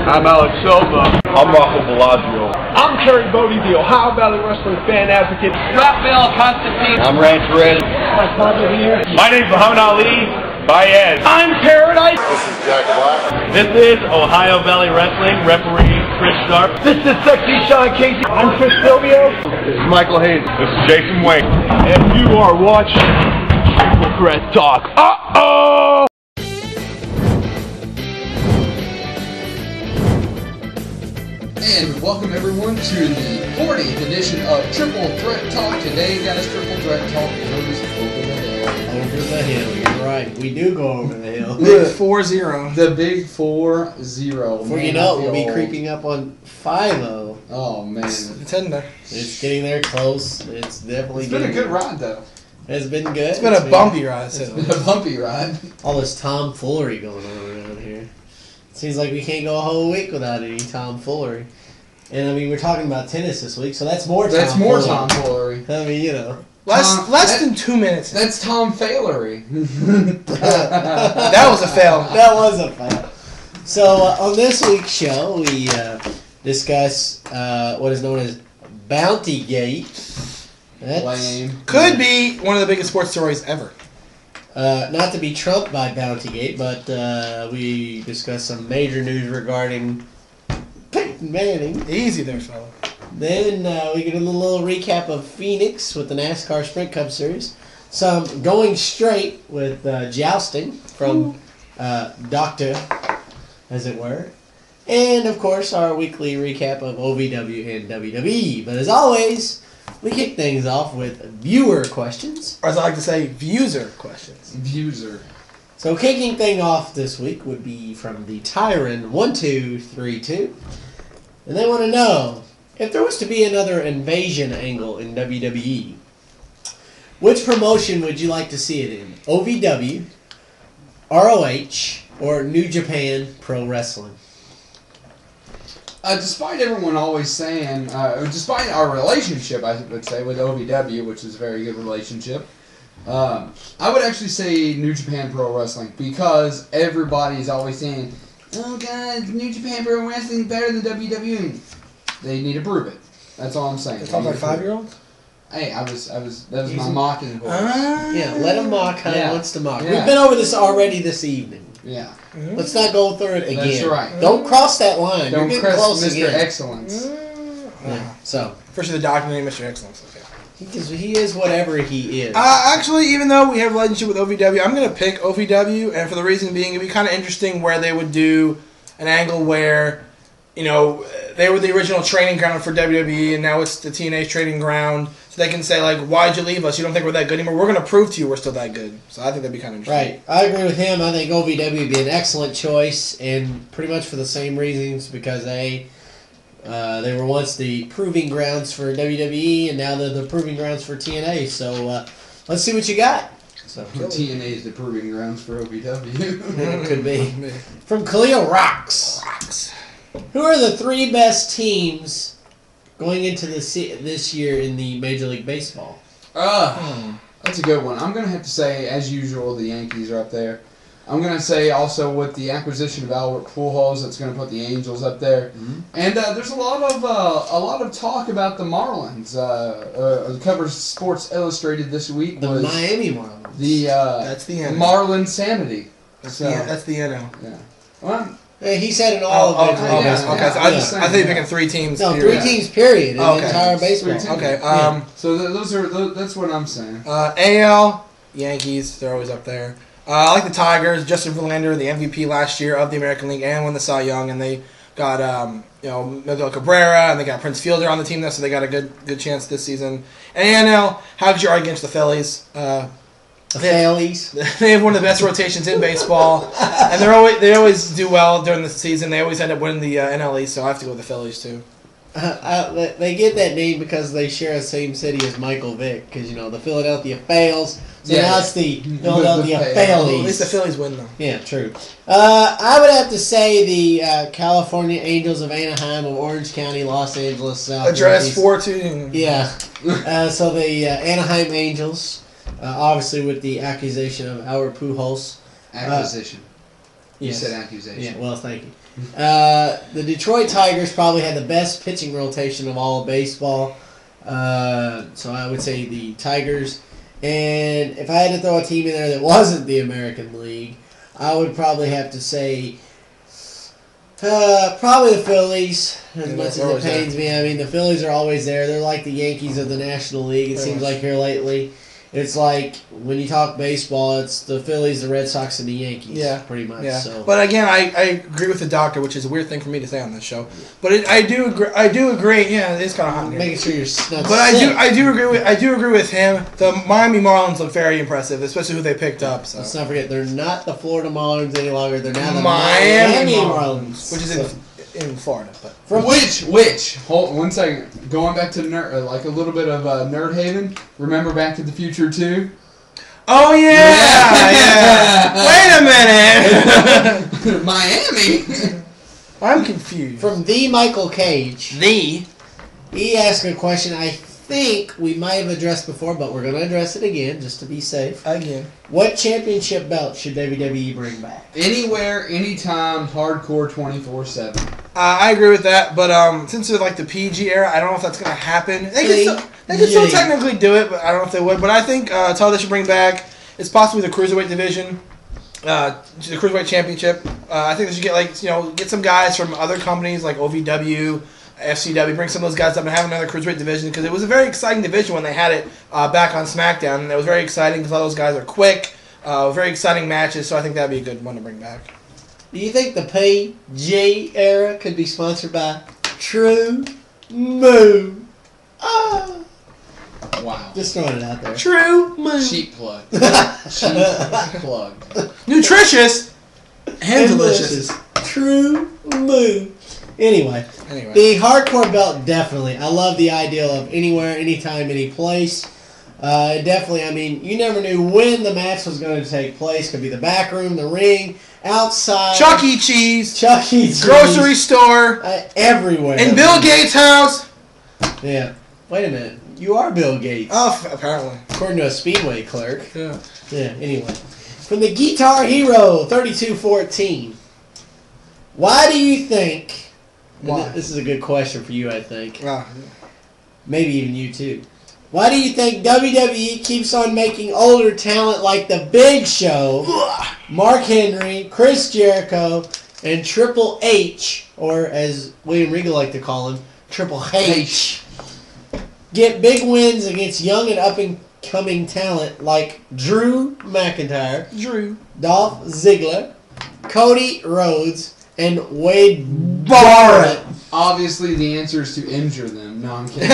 I'm Alex Silva. I'm Rocco Bellagio. I'm Kerry Bodie, the Ohio Valley Wrestling fan advocate. Raphael Constantine. I'm Rance Red. Here. My name's Muhammad Ali Baez. I'm Paradise. This is Jack Black. This is Ohio Valley Wrestling, referee Chris Sharp. This is Sexy Sean Casey. I'm Chris Silvio. This is Michael Hayes. This is Jason Wayne. And you are watching Triple Threat Talk. Uh-oh! And welcome everyone to the 40th edition of Triple Threat Talk. Today, guys, Triple Threat Talk goes over the hill. Over the hill, you're right. We do go over the hill. Big 4-0. The big 4-0. Before you know it, we'll be creeping up on 5-0. Oh, man. It's heading there. It's getting there close. It's definitely It's been a good ride, though. It's been good. It's been a bumpy ride. It's been a bumpy ride. All this tomfoolery going on around here. Seems like we can't go a whole week without any tomfoolery. And I mean, we're talking about tennis this week, so that's more tomfoolery. That's more tomfoolery. I mean, you know. Less than 2 minutes. That's tomfailery. That was a fail. That was a fail. So, on this week's show, we discuss what is known as Bountygate. Lame. Could be one of the biggest sports stories ever. Not to be trumped by Bountygate, but we discuss some major news regarding Peyton Manning. Easy there, fella. Then we get a little recap of Phoenix with the NASCAR Sprint Cup Series. Some going straight with jousting from Doctor, as it were. And, of course, our weekly recap of OVW and WWE. But as always, we kick things off with viewer questions. Or as I like to say, viewser questions. Viewser. So kicking thing off this week would be from the Tyron1232. And they want to know, if there was to be another invasion angle in WWE, which promotion would you like to see it in? OVW, ROH, or New Japan Pro Wrestling? Despite everyone always saying, despite our relationship, I would say, with OVW, which is a very good relationship, I would actually say New Japan Pro Wrestling, because everybody's always saying, oh guys, New Japan Pro Wrestling is better than WWE. They need to prove it. That's all I'm saying. They're talking like 5-year-olds? Hey, that was my mocking voice. Yeah, let him mock how he wants to mock. Yeah. We've been over this already this evening. Yeah. Mm-hmm. Let's not go through it again. That's right. Don't cross that line. Don't You're getting press close Mr. again. Excellence. Yeah, so First the documenting Mr. Excellence. Okay. he is whatever he is. Actually, even though we have a relationship with OVW, I'm going to pick OVW, and for the reason being, it'd be kind of interesting where they would do an angle where, you know, they were the original training ground for WWE, and now it's the TNA's training ground. So they can say, like, why'd you leave us? You don't think we're that good anymore? We're going to prove to you we're still that good. So I think that'd be kind of interesting. Right. I agree with him. I think OVW would be an excellent choice, and pretty much for the same reasons, because they were once the proving grounds for WWE, and now they're the proving grounds for TNA. So let's see what you got. So TNA is the proving grounds for OVW. It could be. From Khalil Rocks. Who are the 3 best teams going into this year in the Major League Baseball? That's a good one. I'm going to have to say, as usual, the Yankees are up there. I'm going to say also with the acquisition of Albert Pujols, that's going to put the Angels up there. Mm-hmm. And there's a lot of talk about the Marlins. Covers Sports Illustrated this week was the Miami Marlins. That's the NL. Marlin Sanity. That's the NL. Yeah. Well, he said in all of it. Okay, so I thought you were picking 3 teams. No, 3 teams, period, in the entire baseball. Okay, so that's what I'm saying. AL, Yankees, they're always up there. I like the Tigers. Justin Verlander, the MVP last year of the American League, and won the Cy Young, and they got Miguel Cabrera, and they got Prince Fielder on the team now, so they got a good chance this season. And AL, how could you argue against the Phillies? The Phillies. They have one of the best rotations in baseball, and they always do well during the season. They always end up winning the NL East, so I have to go with the Phillies too. They get that name because they share the same city as Michael Vick, because the Philadelphia Fails. So now it's the Philadelphia Phillies. At least the Phillies win, though. Yeah, true. I would have to say the California Angels of Anaheim of Orange County, Los Angeles, South. Address 42. Yeah. So the Anaheim Angels, obviously with the accusation of Albert Pujols. Acquisition. You yes. said accusation. Yeah, well, thank you. The Detroit Tigers probably had the best pitching rotation of all of baseball. So I would say the Tigers. And if I had to throw a team in there that wasn't the American League, I would probably have to say probably the Phillies, as much as it pains me. I mean, the Phillies are always there. They're like the Yankees of the National League, it seems like here lately. It's like, when you talk baseball, it's the Phillies, the Red Sox, and the Yankees, pretty much. Yeah. So. But again, I agree with the doctor, which is a weird thing for me to say on this show. But I do agree. Yeah, it is kind of hot. Making sure you're not But sick. I do agree with him. The Miami Marlins look very impressive, especially who they picked up. So. Let's not forget, they're not the Florida Marlins any longer. They're now the Miami Marlins, which is in Florida. But From which? Hold one second. Going back to like a little bit of Nerd Haven. Remember Back to the Future 2? oh yeah. Wait a minute. Miami. I'm confused. From the Michael Cage. He asked a question I think we might have addressed before, but we're going to address it again just to be safe. Again. What championship belt should WWE bring back? Anywhere, anytime, hardcore 24/7. I agree with that, but since they're like the PG era, I don't know if that's going to happen. They can still technically do it, but I don't know if they would. But I think all they should bring back is possibly the Cruiserweight division, the Cruiserweight Championship. I think they should get some guys from other companies like OVW, FCW, bring some of those guys up and have another Cruiserweight division, because it was a very exciting division when they had it back on SmackDown, and it was very exciting because all those guys are quick, very exciting matches, so I think that would be a good one to bring back. Do you think the PG era could be sponsored by True Moo? Ah. Wow. Just throwing it out there. True Moo. Cheap plug. Cheap plug. Nutritious and delicious. True Moo. Anyway, the hardcore belt, definitely. I love the idea of anywhere, anytime, any place. Definitely, I mean, you never knew when the match was going to take place. Could be the back room, the ring, outside. Chuck E. Cheese. Chuck E. Cheese. Grocery store. Everywhere. In Bill Gates' house. Yeah. Wait a minute. You are Bill Gates. Oh, apparently. According to a Speedway clerk. Yeah. Yeah, anyway. From the Guitar Hero 3214. Why do you think... Why? This is a good question for you, I think. Ah. Maybe even you, too. Why do you think WWE keeps on making older talent like The Big Show, Mark Henry, Chris Jericho, and Triple H, or as William Regal liked to call him, Triple H, get big wins against young and up-and-coming talent like Drew McIntyre, Dolph Ziggler, Cody Rhodes, and Wade Barrett? Obviously, the answer is to injure them. No, I'm kidding.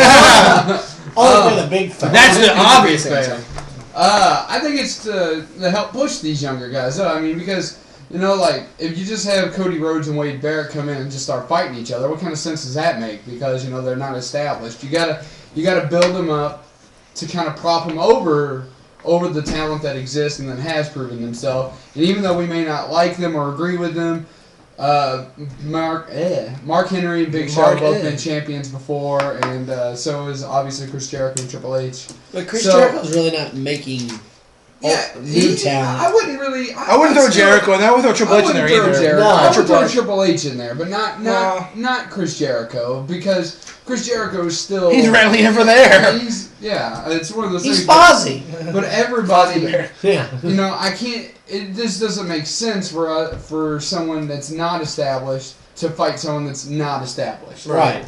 Only for the big fan. That's the obvious answer. I think it's to help push these younger guys up. I mean, because, like, if you just have Cody Rhodes and Wade Barrett come in and just start fighting each other, what kind of sense does that make? Because, they're not established. You gotta build them up to kind of prop them over the talent that exists and that has proven themselves. And even though we may not like them or agree with them, Mark Henry and Big Show have both been champions before, and so is obviously Chris Jericho and Triple H. But Chris Jericho's really not making new talent. I wouldn't really. I wouldn't throw Jericho in there. I wouldn't throw Triple H in there either. I would throw Triple H in there, but not Chris Jericho, because Chris Jericho is still. He's readily ever there. It's one of those things. He's He's Fozzy. But everybody, yeah. I can't. This doesn't make sense for someone that's not established to fight someone that's not established. Right.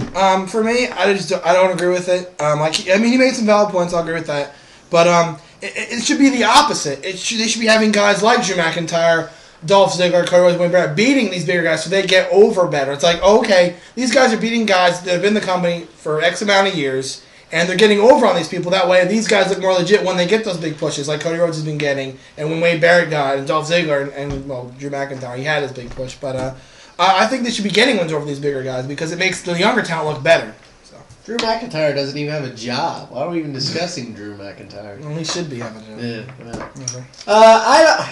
For me, I don't agree with it. He made some valid points. I'll agree with that. But it should be the opposite. They should be having guys like Drew McIntyre, Dolph Ziggler, Cody Rhodes, Wade Barrett beating these bigger guys so they get over better. It's like, okay, these guys are beating guys that have been in the company for X amount of years, and they're getting over on these people. That way, these guys look more legit when they get those big pushes, like Cody Rhodes has been getting, and when Wade Barrett got, and Dolph Ziggler, and Drew McIntyre, he had his big push. But I think they should be getting wins over these bigger guys because it makes the younger talent look better. So. Drew McIntyre doesn't even have a job. Why are we even discussing Drew McIntyre? Well, he should be having a job. Yeah.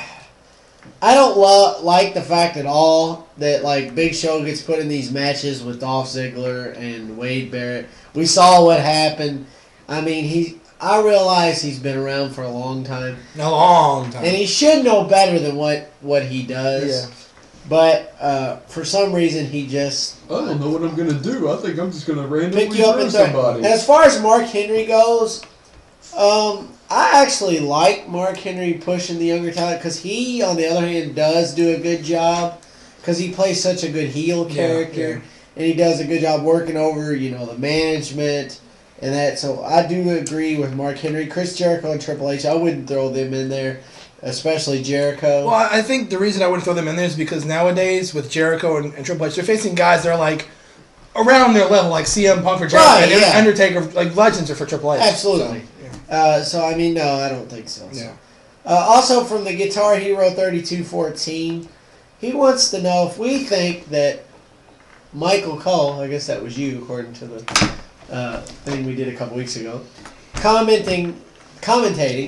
I don't like the fact at all that like Big Show gets put in these matches with Dolph Ziggler and Wade Barrett. We saw what happened. I mean, I realize he's been around for a long time. A long time. And he should know better than what he does. Yeah. But for some reason, he just I don't know what I'm gonna do. I think I'm just gonna randomly pick you up throw and throw. somebody. And as far as Mark Henry goes, I actually like Mark Henry pushing the younger talent because he, on the other hand, does do a good job because he plays such a good heel character, and he does a good job working over, you know, the management and that. So I do agree with Mark Henry. Chris Jericho and Triple H, I wouldn't throw them in there, especially Jericho. Well, I think the reason I wouldn't throw them in there is because nowadays with Jericho and Triple H, they're facing guys that are like around their level, like CM Punk for Jericho, and Undertaker, like legends are for Triple H. Absolutely. So I mean, no, I don't think so. Yeah. Also, from the Guitar Hero 3214, he wants to know if we think that Michael Cole, I guess that was you, according to the thing we did a couple weeks ago, commentating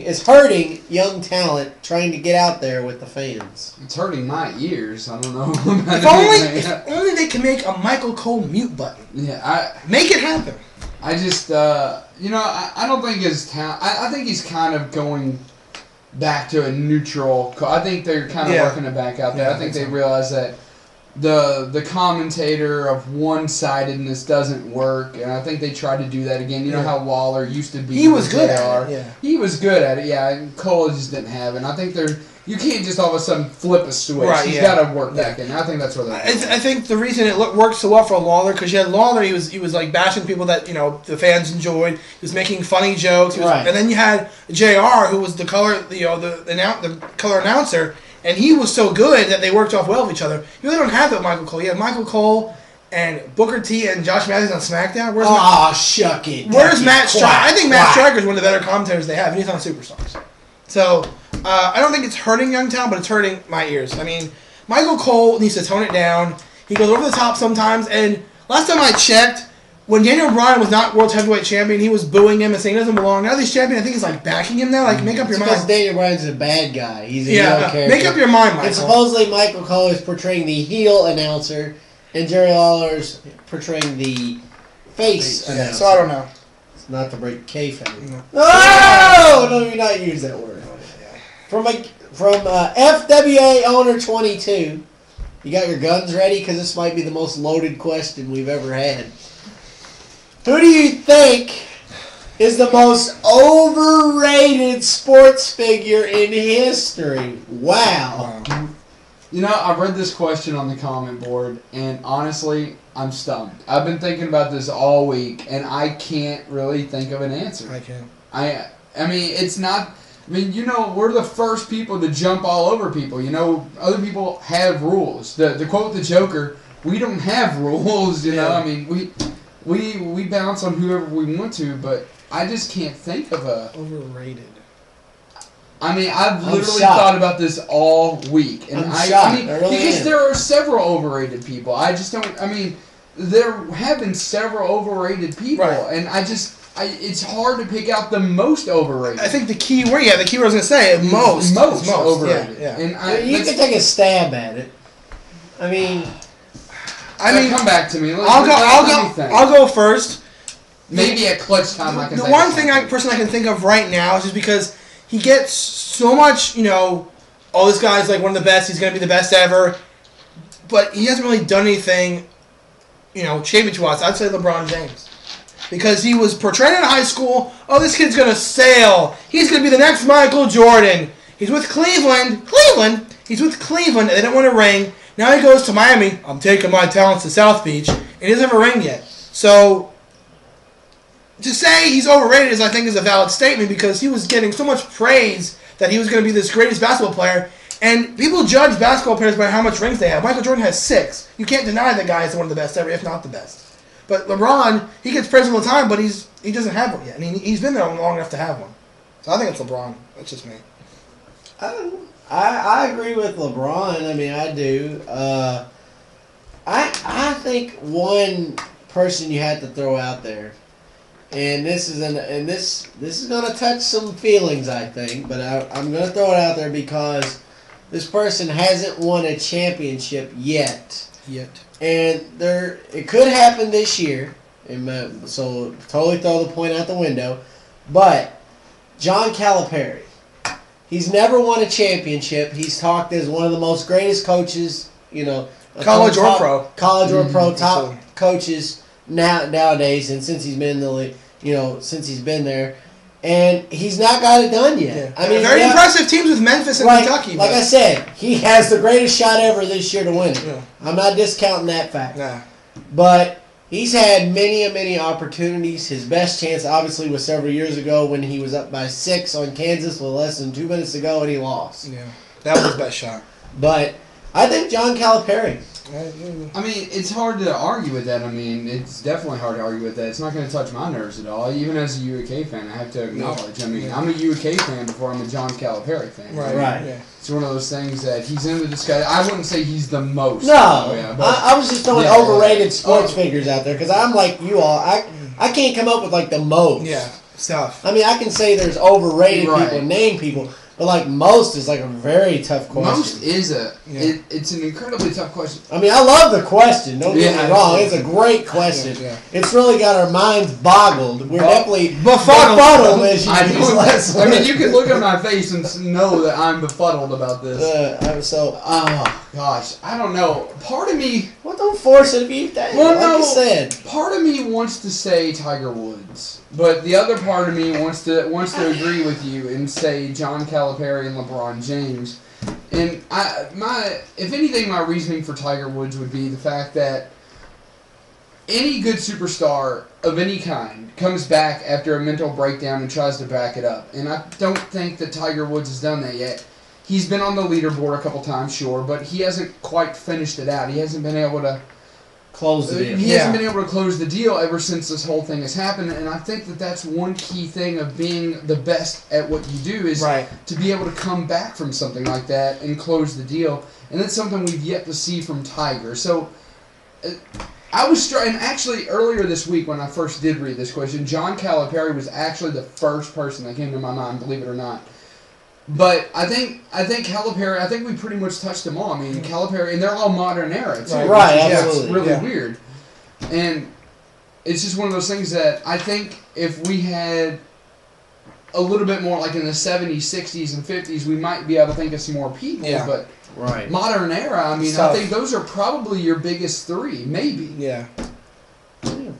is hurting young talent trying to get out there with the fans. It's hurting my ears. I don't know. If only they can make a Michael Cole mute button. Yeah, make it happen. I just, I don't think his talent. I think he's kind of going back to a neutral. I think they're kind of working it back out there. I think they realize that the commentator of one-sidedness doesn't work, and I think they tried to do that again. You know how Lawler used to be. He was good at it. Yeah. He was good at it. Yeah, and Cole just didn't have it. And I think you can't just all of a sudden flip a switch. Right, He's got to work back in. I think that's where they're. I think the reason it worked so well for Lawler, because you had Lawler, he was like bashing people that the fans enjoyed. He was making funny jokes. And then you had JR, who was the color color announcer, and he was so good that they worked off well with each other. You really don't have that with Michael Cole. You have Michael Cole and Booker T and Josh Matthews on SmackDown. Shuck it. Where's Matt Striker? I think Matt Striker is one of the better commentators they have, and he's on Superstars. So. I don't think it's hurting young talent, but it's hurting my ears. I mean, Michael Cole needs to tone it down. He goes over the top sometimes, and last time I checked, when Daniel Bryan was not World Heavyweight Champion, he was booing him and saying he doesn't belong. Now that he's champion, I think he's like backing him now. Like, make up your mind. Because Daniel Bryan's a bad guy. He's a heel character. Make up your mind, Michael. And supposedly Michael Cole is portraying the heel announcer, and Jerry Lawler's portraying the face announcer. So I don't know. It's not to break kayfabe. No! No, you not use that word. From FWA Owner 22, you got your guns ready? Because this might be the most loaded question we've ever had. Who do you think is the most overrated sports figure in history? Wow. I read this question on the comment board, and honestly, I'm stumped. I've been thinking about this all week, and I can't really think of an answer. I can't. I mean, it's not... I mean, we're the first people to jump all over people. Other people have rules. To quote the Joker, we don't have rules, know. I mean, we bounce on whoever we want to, but I just can't think of a... Overrated. I mean, I've literally thought about this all week. And I mean, because there are several overrated people. I just don't... I mean, there have been several overrated people, and it's hard to pick out the most overrated. I think the key word I was going to say, most overrated. Yeah. And you can take a stab at it. I mean, come back to me. I'll go first. Maybe at clutch time I can. The one person I can think of right now is just because he gets so much, this guy's like one of the best. He's going to be the best ever, but he hasn't really done anything, championship-wise. I'd say LeBron James. Because he was portrayed in high school, this kid's going to sail. He's going to be the next Michael Jordan. He's with Cleveland. He's with Cleveland, and they don't want a ring. Now he goes to Miami. I'm taking my talents to South Beach, and he doesn't have a ring yet. So, to say he's overrated I think is a valid statement because he was getting so much praise that he was going to be this greatest basketball player. And people judge basketball players by how much rings they have. Michael Jordan has 6. You can't deny that guy is one of the best ever, if not the best. But LeBron, he gets praised all the time, but he doesn't have one yet. I mean, he's been there long enough to have one. So I think it's LeBron. That's just me. I agree with LeBron. I mean, I do. I think one person you have to throw out there, and this is going to touch some feelings, I think, but I'm going to throw it out there because this person hasn't won a championship yet. And it could happen this year, so totally throw the point out the window. But John Calipari, he's never won a championship. He's talked as one of the most greatest coaches College or pro. College or pro top coaches nowadays, and since he's been in the league, since he's been there. And he's not got it done yet. Yeah. I mean, very impressive teams with Memphis and Kentucky. Like I said, he has the greatest shot ever this year to win it. Yeah. I'm not discounting that fact. Nah. But he's had many opportunities. His best chance, obviously, was several years ago when he was up by 6 on Kansas with less than 2 minutes to go, and he lost. Yeah, that was his best shot. But I think John Calipari. I mean, it's hard to argue with that. I mean, it's definitely hard to argue with that. It's not going to touch my nerves at all. Even as a UAK fan, I have to acknowledge. I mean, I'm a UAK fan before I'm a John Calipari fan. Right. Yeah. It's one of those things that he's in the discussion. I wouldn't say he's the most. No. But I was just throwing overrated sports figures out there because I'm like you all. I can't come up with like the most. Yeah, stuff. I mean, I can say there's overrated people, name people. But like most is like a very tough question. Most is it's an incredibly tough question. I mean, I love the question. Don't get me wrong. It's a great question. Yeah. It's really got our minds boggled. We're definitely befuddled. As you I mean, you can look at my face and know that I'm befuddled about this. Oh gosh, I don't know. Part of me. Well, don't force it if you. Like you said. Part of me wants to say Tiger Woods, but the other part of me wants to agree with you and say John Calipari and LeBron James. And if anything, my reasoning for Tiger Woods would be the fact that any good superstar of any kind comes back after a mental breakdown and tries to back it up. And I don't think that Tiger Woods has done that yet. He's been on the leaderboard a couple times, sure, but he hasn't quite finished it out. He hasn't been able to close the deal. He hasn't been able to close the deal ever since this whole thing has happened, and I think that that's one key thing of being the best at what you do is to be able to come back from something like that and close the deal, and that's something we've yet to see from Tiger. So I was and actually earlier this week when I first did read this question, John Calipari was actually the first person that came to my mind, believe it or not. But I think Calipari. I think we pretty much touched them all. I mean, Calipari, and they're all modern era too. Right, absolutely. It's really weird, and it's just one of those things that I think if we had a little bit more, like in the 70s, 60s, and 50s, we might be able to think of some more people. Yeah. But modern era. I mean, I think those are probably your biggest three, maybe. Yeah.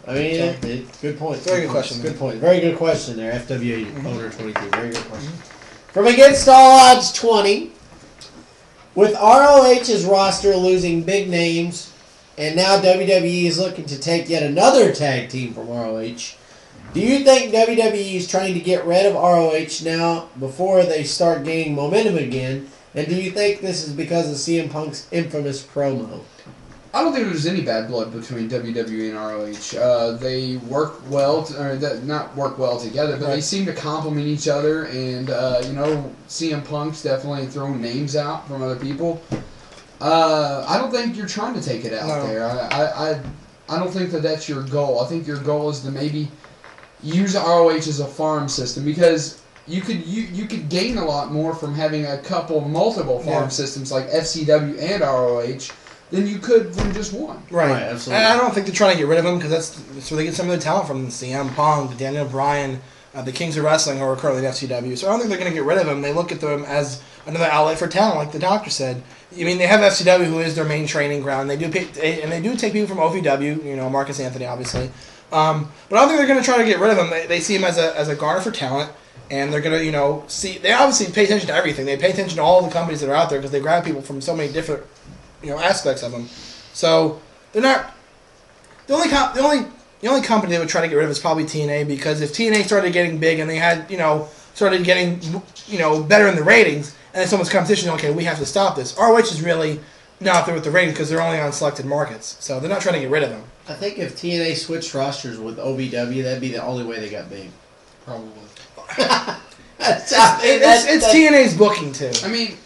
I mean, good point. Very good question. Good point. Very good question there, FWA Owner 22. Very good question. From Against All Odds 20, with ROH's roster losing big names, and now WWE is looking to take yet another tag team from ROH, do you think WWE is trying to get rid of ROH now before they start gaining momentum again? And do you think this is because of CM Punk's infamous promo? I don't think there's any bad blood between WWE and ROH. They work well, not work well together, but they seem to complement each other. And CM Punk's definitely throwing names out from other people. I don't think you're trying to take it out there. I don't think that that's your goal. I think your goal is to maybe use ROH as a farm system because you could gain a lot more from having multiple farm systems like FCW and ROH. Than you could from just one. Right, absolutely. And I don't think they're trying to get rid of him because that's where they get some of their talent from. CM Punk, Daniel Bryan, the Kings of Wrestling, who are currently in FCW. So I don't think they're going to get rid of him. They look at them as another outlet for talent, like the doctor said. I mean, they have FCW, who is their main training ground. They do take people from OVW, Marcus Anthony, obviously. But I don't think they're going to try to get rid of him. They see him as a garner for talent. And they're going to, see. They obviously pay attention to everything. They pay attention to all the companies that are out there because they grab people from so many different aspects of them. So they're not the only company that would try to get rid of is probably TNA, because if TNA started getting big and they had started getting better in the ratings and then someone's competition, okay, we have to stop this. ROH is really not there with the ratings because they're only on selected markets, so they're not trying to get rid of them. I think if TNA switched rosters with OVW, that'd be the only way they got big. Probably. It's TNA's booking too. I mean.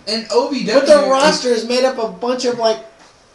And OVW, but the roster is made up of a bunch of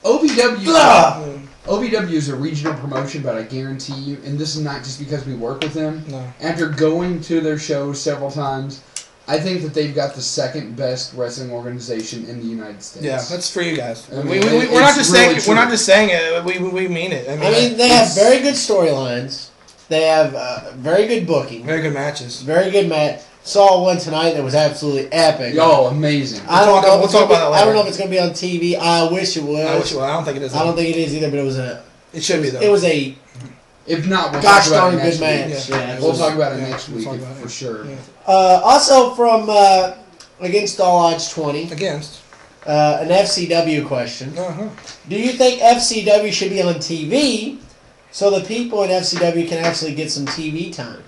OVW is a regional promotion, but I guarantee you, and this is not just because we work with them. No. After going to their shows several times, I think that they've got the second best wrestling organization in the United States. Yeah, that's for you guys. I mean, we're not just saying we're not just saying it. We mean it. I mean, they have very good storylines. They have very good booking. Very good matches. Very good match. saw one tonight that was absolutely epic. Yo, amazing. I don't know. We'll talk about that later. I don't know if it's going to be on TV. I wish it was. I wish it was. I don't think it is. I don't think it is either. But it was It should be though. It was a. If not, we'll Gosh talk about darn it next good week. match. Yeah. Yeah, We'll talk about it Yeah, next we'll week talk about for it. sure. Yeah. Also from Against All Odds 20, Against. an FCW question. Uh-huh. Do you think FCW should be on TV so the people in FCW can actually get some TV time?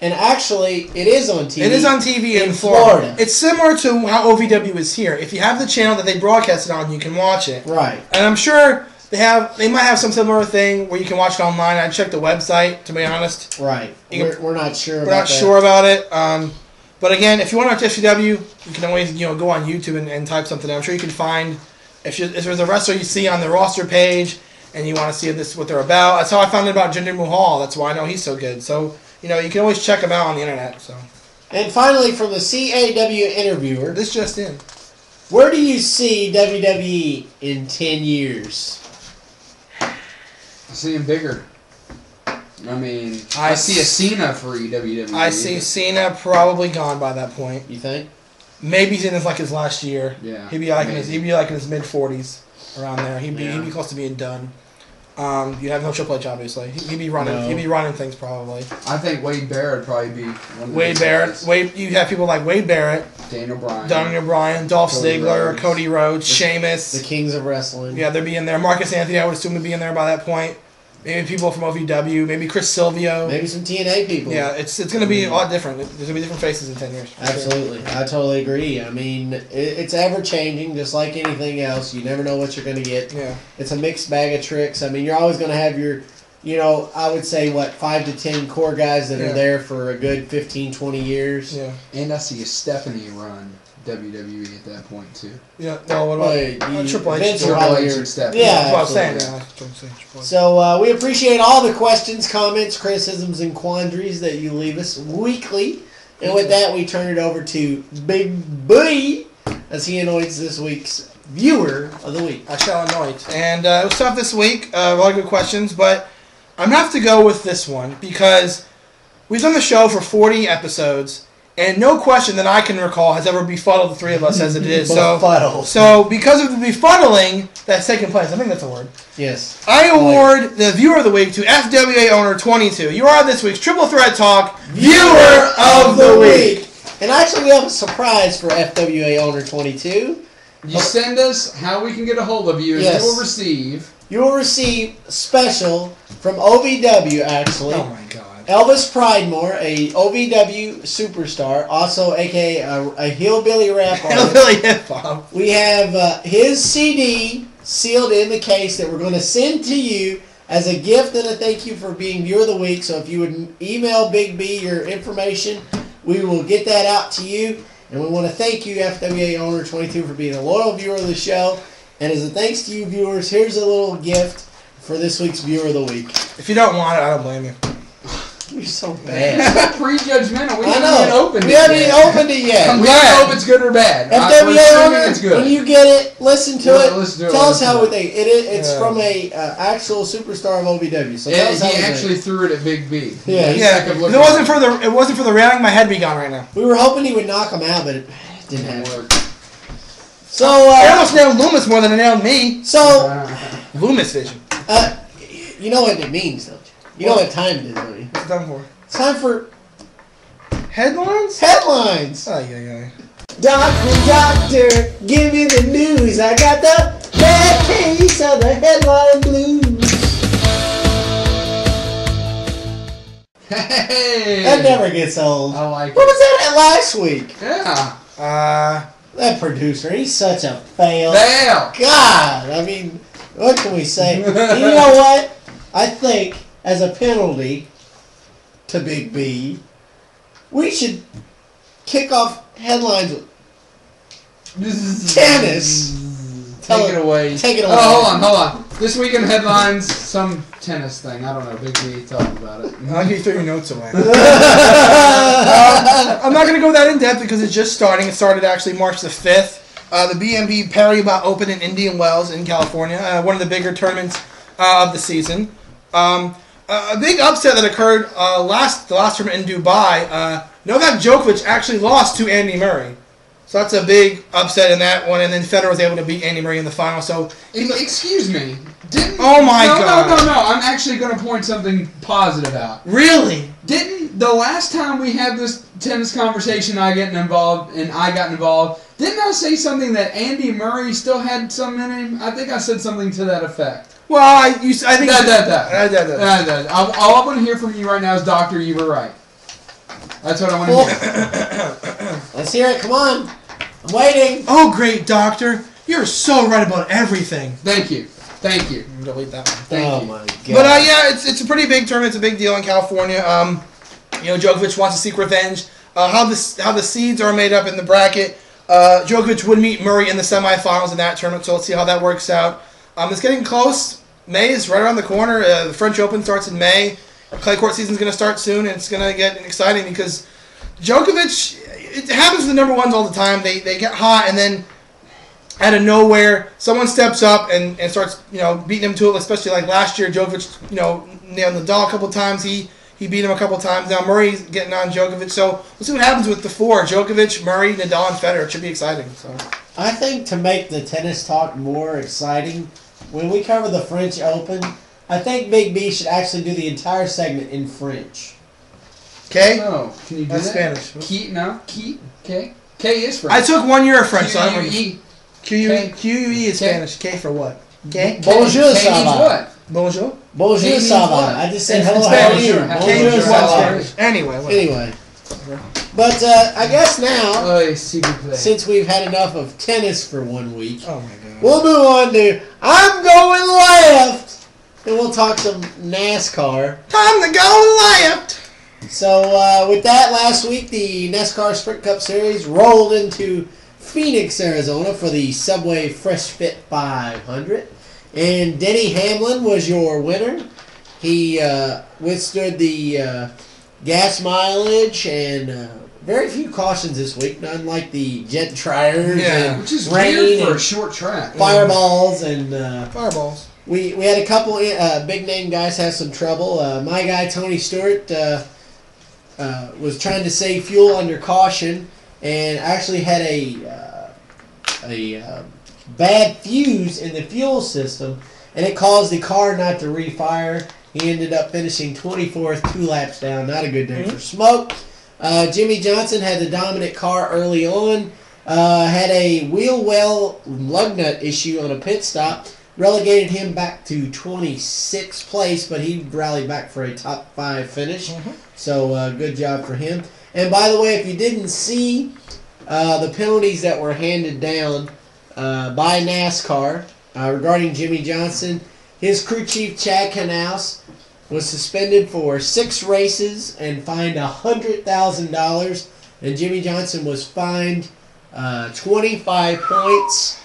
And actually, it is on TV. It is on TV in Florida. It's similar to how OVW is here. If you have the channel that they broadcast it on, you can watch it. Right. And I'm sure they might have some similar thing where you can watch it online. I checked the website, to be honest. Right. We're not sure about that. We're not sure about it. But again, if you want to watch FCW, you can always go on YouTube and type something. I'm sure you can find if there's a wrestler you see on the roster page and you want to see what they're about. That's how I found out about Jinder Mahal. That's why I know he's so good. So you can always check him out on the internet. So. And finally, from the CAW interviewer, this just in. Where do you see WWE in 10 years? I see him bigger. I mean, I see a Cena for WWE. I see Cena probably gone by that point. You think? Maybe he's in his last year. Yeah. He'd be like in his mid-40s, around there. He'd be close to being done. You'd have no Triple H, obviously. He'd be running. No. He'd be running things probably. I think Wade Barrett would probably be one of the Wade Barrett. You have people like Wade Barrett, Daniel Bryan, Dolph Cody Ziggler, Rhodes. Cody Rhodes, Sheamus. The Kings of Wrestling. Yeah, they'd be in there. Marcus Anthony, I would assume, would be in there by that point. Maybe people from OVW. Maybe Chris Silvio. Maybe some TNA people. Yeah, it's going to be a lot different. There's going to be different faces in 10 years. Absolutely. Sure. I totally agree. I mean, it's ever-changing, just like anything else. You never know what you're going to get. Yeah. It's a mixed bag of tricks. I mean, you're always going to have your, I would say, 5 to 10 core guys that are there for a good 15, 20 years. Yeah. And I see a Stephanie run WWE at that point, too. Yeah, no, what about Triple H? Triple H and Stephanie. Yeah, that's what I was saying. Yeah. So we appreciate all the questions, comments, criticisms, and quandaries that you leave us weekly. And with that, we turn it over to Big B as he anoints this week's Viewer of the Week. I shall anoint. And it was tough this week. A lot of good questions, but I'm going to have to go with this one because we've done the show for 40 episodes. And no question that I can recall has ever befuddled the three of us as it is. So because of the befuddling that's taken place, I think that's a word. Yes. I award the Viewer of the Week to FWA Owner 22. You are this week's Triple Threat Talk Viewer of the Week. And actually, we have a surprise for FWA Owner 22. You send us how we can get a hold of you, and you will receive. You will receive special from OVW, actually. Oh, my God. Elvis Pridemore, a OVW superstar, also a.k.a. a hillbilly rap artist. Hillbilly hip-hop. We have his CD sealed in the case that we're going to send to you as a gift and a thank you for being Viewer of the Week. So if you would email Big B your information, we will get that out to you. And we want to thank you, FWA Owner 22, for being a loyal viewer of the show. And as a thanks to you, viewers, here's a little gift for this week's Viewer of the Week. If you don't want it, I don't blame you. You're so bad. Prejudgmental. We I haven't know. even opened it. We haven't even opened it yet. I'm glad. I hope it's good or bad. FWA Owner, it's good. when you get it, listen to it. Listen to it. Tell us how we think. It's from a actual superstar of OVW. So tell us how he we actually think. threw it at Big B. Yeah. If it wasn't for the railing, my head be gone right now. We were hoping he would knock him out, but it didn't happen. So I almost nailed Loomis more than it nailed me. So Loomis vision. You know what it means, don't you? You know what time it is, don't you? What's it done for? It's time for headlines. Headlines. Oh yeah. Doctor, give me the news. I got the bad case of the headline blues. Hey! That never gets old. I like it. What was that at last week? Yeah. That producer, he's such a fail. Fail! God, I mean, what can we say? You know what? I think, as a penalty to Big B, we should kick off headlines with tennis. Take it away. Take it away. Oh, hold on. This week in headlines, some tennis thing. I don't know. Big B talking about it. I'll get you throw your notes away. I'm not going to go that in depth because it's just starting. It started actually March the 5th. The BNB Paribas Open in Indian Wells in California, one of the bigger tournaments of the season. A big upset that occurred the last tournament in Dubai. Novak Djokovic actually lost to Andy Murray. So that's a big upset in that one. And then Federer was able to beat Andy Murray in the final. So Excuse me. Oh my God. No. I'm actually going to point something positive out. Really? Didn't the last time we had this tennis conversation, I got involved, didn't I say something that Andy Murray still had some in him? I think I said something to that effect. Well, I think... All I want to hear from you right now is, Doctor, you were right. That's what I want to hear. Let's hear it. Come on. I'm waiting. Oh, great, Doctor. You're so right about everything. Thank you. Delete that one. Thank you. My God. But yeah, it's a pretty big tournament. It's a big deal in California. Djokovic wants to seek revenge. How the seeds are made up in the bracket. Djokovic would meet Murray in the semifinals in that tournament. So let's see how that works out. It's getting close. May is right around the corner. The French Open starts in May. Clay court season's going to start soon, and it's going to get exciting because Djokovic. It happens with the number ones all the time. They get hot, and then out of nowhere, someone steps up and starts, beating him to it. Especially like last year, Djokovic, nailed Nadal a couple times. He beat him a couple times. Now Murray's getting on Djokovic. So we'll see what happens with the four: Djokovic, Murray, Nadal, and Federer. It should be exciting. So I think to make the tennis talk more exciting, when we cover the French Open, I think Big B should actually do the entire segment in French. Okay? No, can you do That's that? Spanish. K is French. I took 1 year of French. So I don't remember. QUE. QUE is Spanish. K for what? K? Bonjour, K means ça va. what? Bonjour? Bonjour, means ça va. what? I just said It's hello, Spanish. how are you? Bonjour. K Bonjour, is ça what? va. Spanish. Anyway. whatever. Anyway. But I guess now, Oy, s'il vous plaît. since we've had enough of tennis for 1 week, Oh my God. we'll move on to I'm going left, and we'll talk some NASCAR. Time to go left. So with that, last week the NASCAR Sprint Cup Series rolled into Phoenix, Arizona for the Subway Fresh Fit 500, and Denny Hamlin was your winner. He withstood the gas mileage and very few cautions this week, none like the jet tires and Which is rain weird for a and short track. fireballs and Fireballs. we had a couple big name guys have some trouble. My guy Tony Stewart was trying to save fuel under caution and actually had a bad fuse in the fuel system, and it caused the car not to refire. He ended up finishing 24th, 2 laps down. Not a good day for smoke. Jimmy Johnson had the dominant car early on. Had a wheel well lug nut issue on a pit stop. Relegated him back to 26th place, but he rallied back for a top 5 finish. So good job for him. And by the way, if you didn't see the penalties that were handed down by NASCAR regarding Jimmy Johnson, his crew chief Chad Knaus was suspended for 6 races and fined $100,000. And Jimmy Johnson was fined 25 points.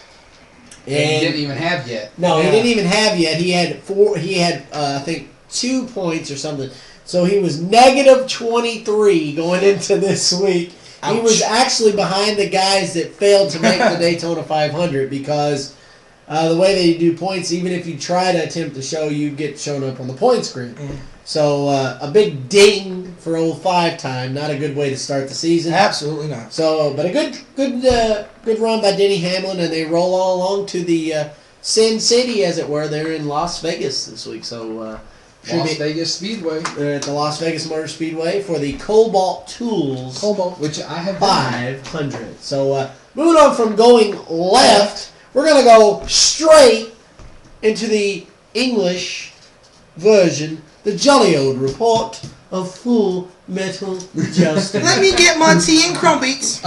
And he didn't even have yet. No, he didn't even have yet. He had 4. He had I think 2 points or something. So he was negative 23 going into this week. Ouch. He was actually behind the guys that failed to make the Daytona 500 because the way they do points, even if you try to attempt to show, you get shown up on the points grid. So a big ding for old 5-time. Not a good way to start the season. Absolutely not. So, but a good run by Denny Hamlin, and they roll all along to the Sin City, as it were. They're in Las Vegas this week. So Las Vegas Speedway. they're at the Las Vegas Motor Speedway for the Cobalt Tools Which I have 500. So moving on from going left, we're going to go straight into the English version, the jolly old report of Full Metal Jousting. Let me get my tea and crumpets.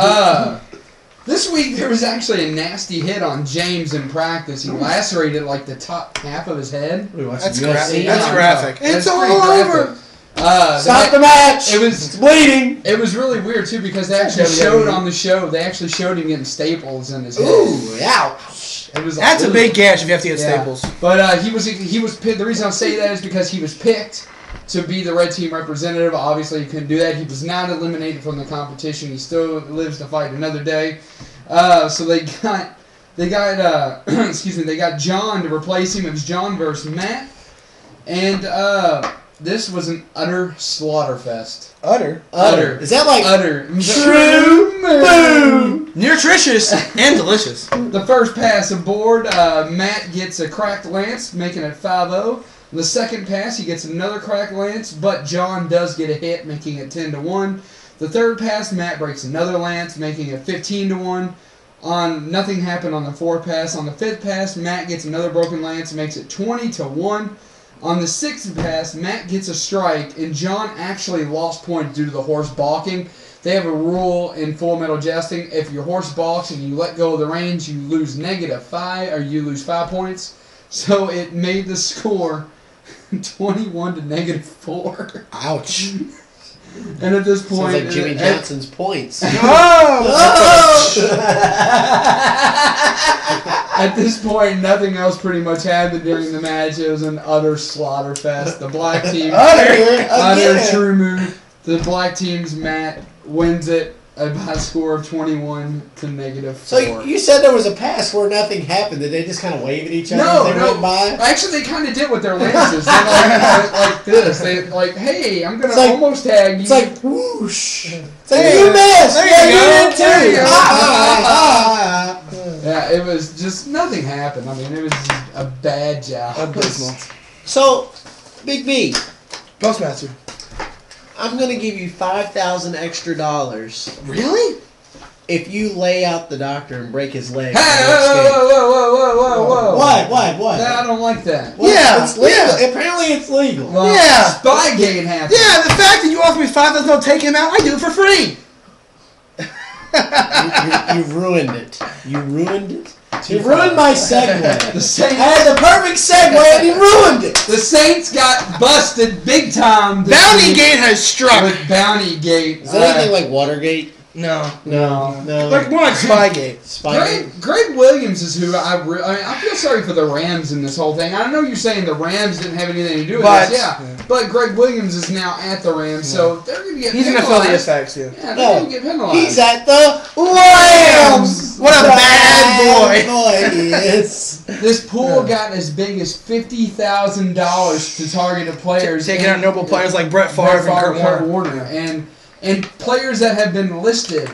This week there was actually a nasty hit on James in practice. He lacerated like the top half of his head. That's UFC. graphic. That's graphic. That's It's all pretty over. graphic. Stop the match! It's bleeding! It was really weird too because they actually showed on the show. They actually showed him getting staples in his head. Ooh, ouch! It was That's a big gash if you have to get staples. But he was picked. The reason I say that is because he was picked to be the red team representative. Obviously, he couldn't do that. He was not eliminated from the competition. He still lives to fight another day. So they got excuse me. They got John to replace him. It was John versus Matt, and This was an utter slaughterfest. Utter. Is that like Utter. True Boom? Nutritious and delicious. The first pass aboard, Matt gets a cracked lance, making it 5-0. The second pass, he gets another cracked lance, but John does get a hit, making it 10-1. The third pass, Matt breaks another lance, making it 15-1. Nothing happened on the fourth pass. On the fifth pass, Matt gets another broken lance, makes it 20-1. On the sixth pass, Matt gets a strike, and John actually lost points due to the horse balking. They have a rule in Full Metal Jousting: if your horse balks and you let go of the reins, you lose -5, or you lose 5 points. So it made the score 21 to -4. ouch? And at this point, Sounds like Jimmy Johnson's points. At this point, nothing else pretty much happened during the match. It was an utter slaughter fest. The black team, utter true move. The black team's Matt wins it by a score of 21 to -4. So you said there was a pass where nothing happened. Did they just kind of wave at each other as they went by? Actually, they kind of did with their lances. They like this. They like, hey, I'm gonna almost tag you. It's like whoosh. It's like you missed. There Yeah, you you go. did too. There you go. Ah. Yeah, it was just nothing happened. I mean, it was just a bad job. Abysmal. So, Big B, Postmaster. I'm gonna give you $5,000 extra Really? if you lay out the doctor and break his leg. Hey, the next game. whoa. What? No, I don't like that. Well, Yeah, it's legal. yeah. Apparently, it's legal. Well, Yeah. Spygate happened. Yeah, the fact that you offer me $5,000 to take him out, I do it for free. You ruined it. You ruined it. You ruined my segue. The I Saints, had the perfect segue and you ruined it. the Saints got busted big time. this week Bountygate has struck. with Bountygate. Is that anything like Watergate? No. No. Like more like Spygate. Spygate. Greg Williams is who I mean, I feel sorry for the Rams in this whole thing. I know you're saying the Rams didn't have anything to do with But- this, but Greg Williams is now at the Rams, so they're going to get He's going to feel the penalized. effects, yeah. Yeah, they're going to get penalized. He's at the Lambs! What a bad boy. He is. This pool got as big as $50,000 to targeted players. Taking out noble players like Brett Favre and Kurt Warner. And players that have been listed,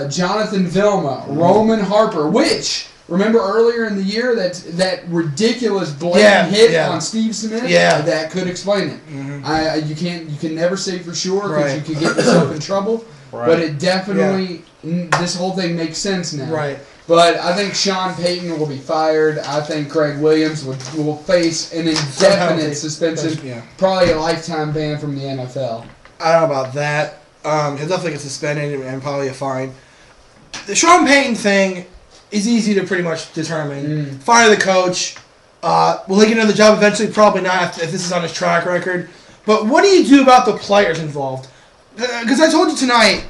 Jonathan Vilma, Roman Harper, which, remember earlier in the year that ridiculous blatant hit on Steve Smith? Yeah. That could explain it. Mm-hmm. You can never say for sure because Right. you could get yourself in trouble. Right. But it definitely, this whole thing makes sense now. Right. But I think Sean Payton will be fired. I think Craig Williams will face an indefinite suspension, Yeah. probably a lifetime ban from the NFL. I don't know about that. He'll definitely get suspended and probably a fine. The Sean Payton thing is easy to pretty much determine. Fire the coach. Will he get another job eventually? Probably not if this is on his track record. But what do you do about the players involved? Because I told you tonight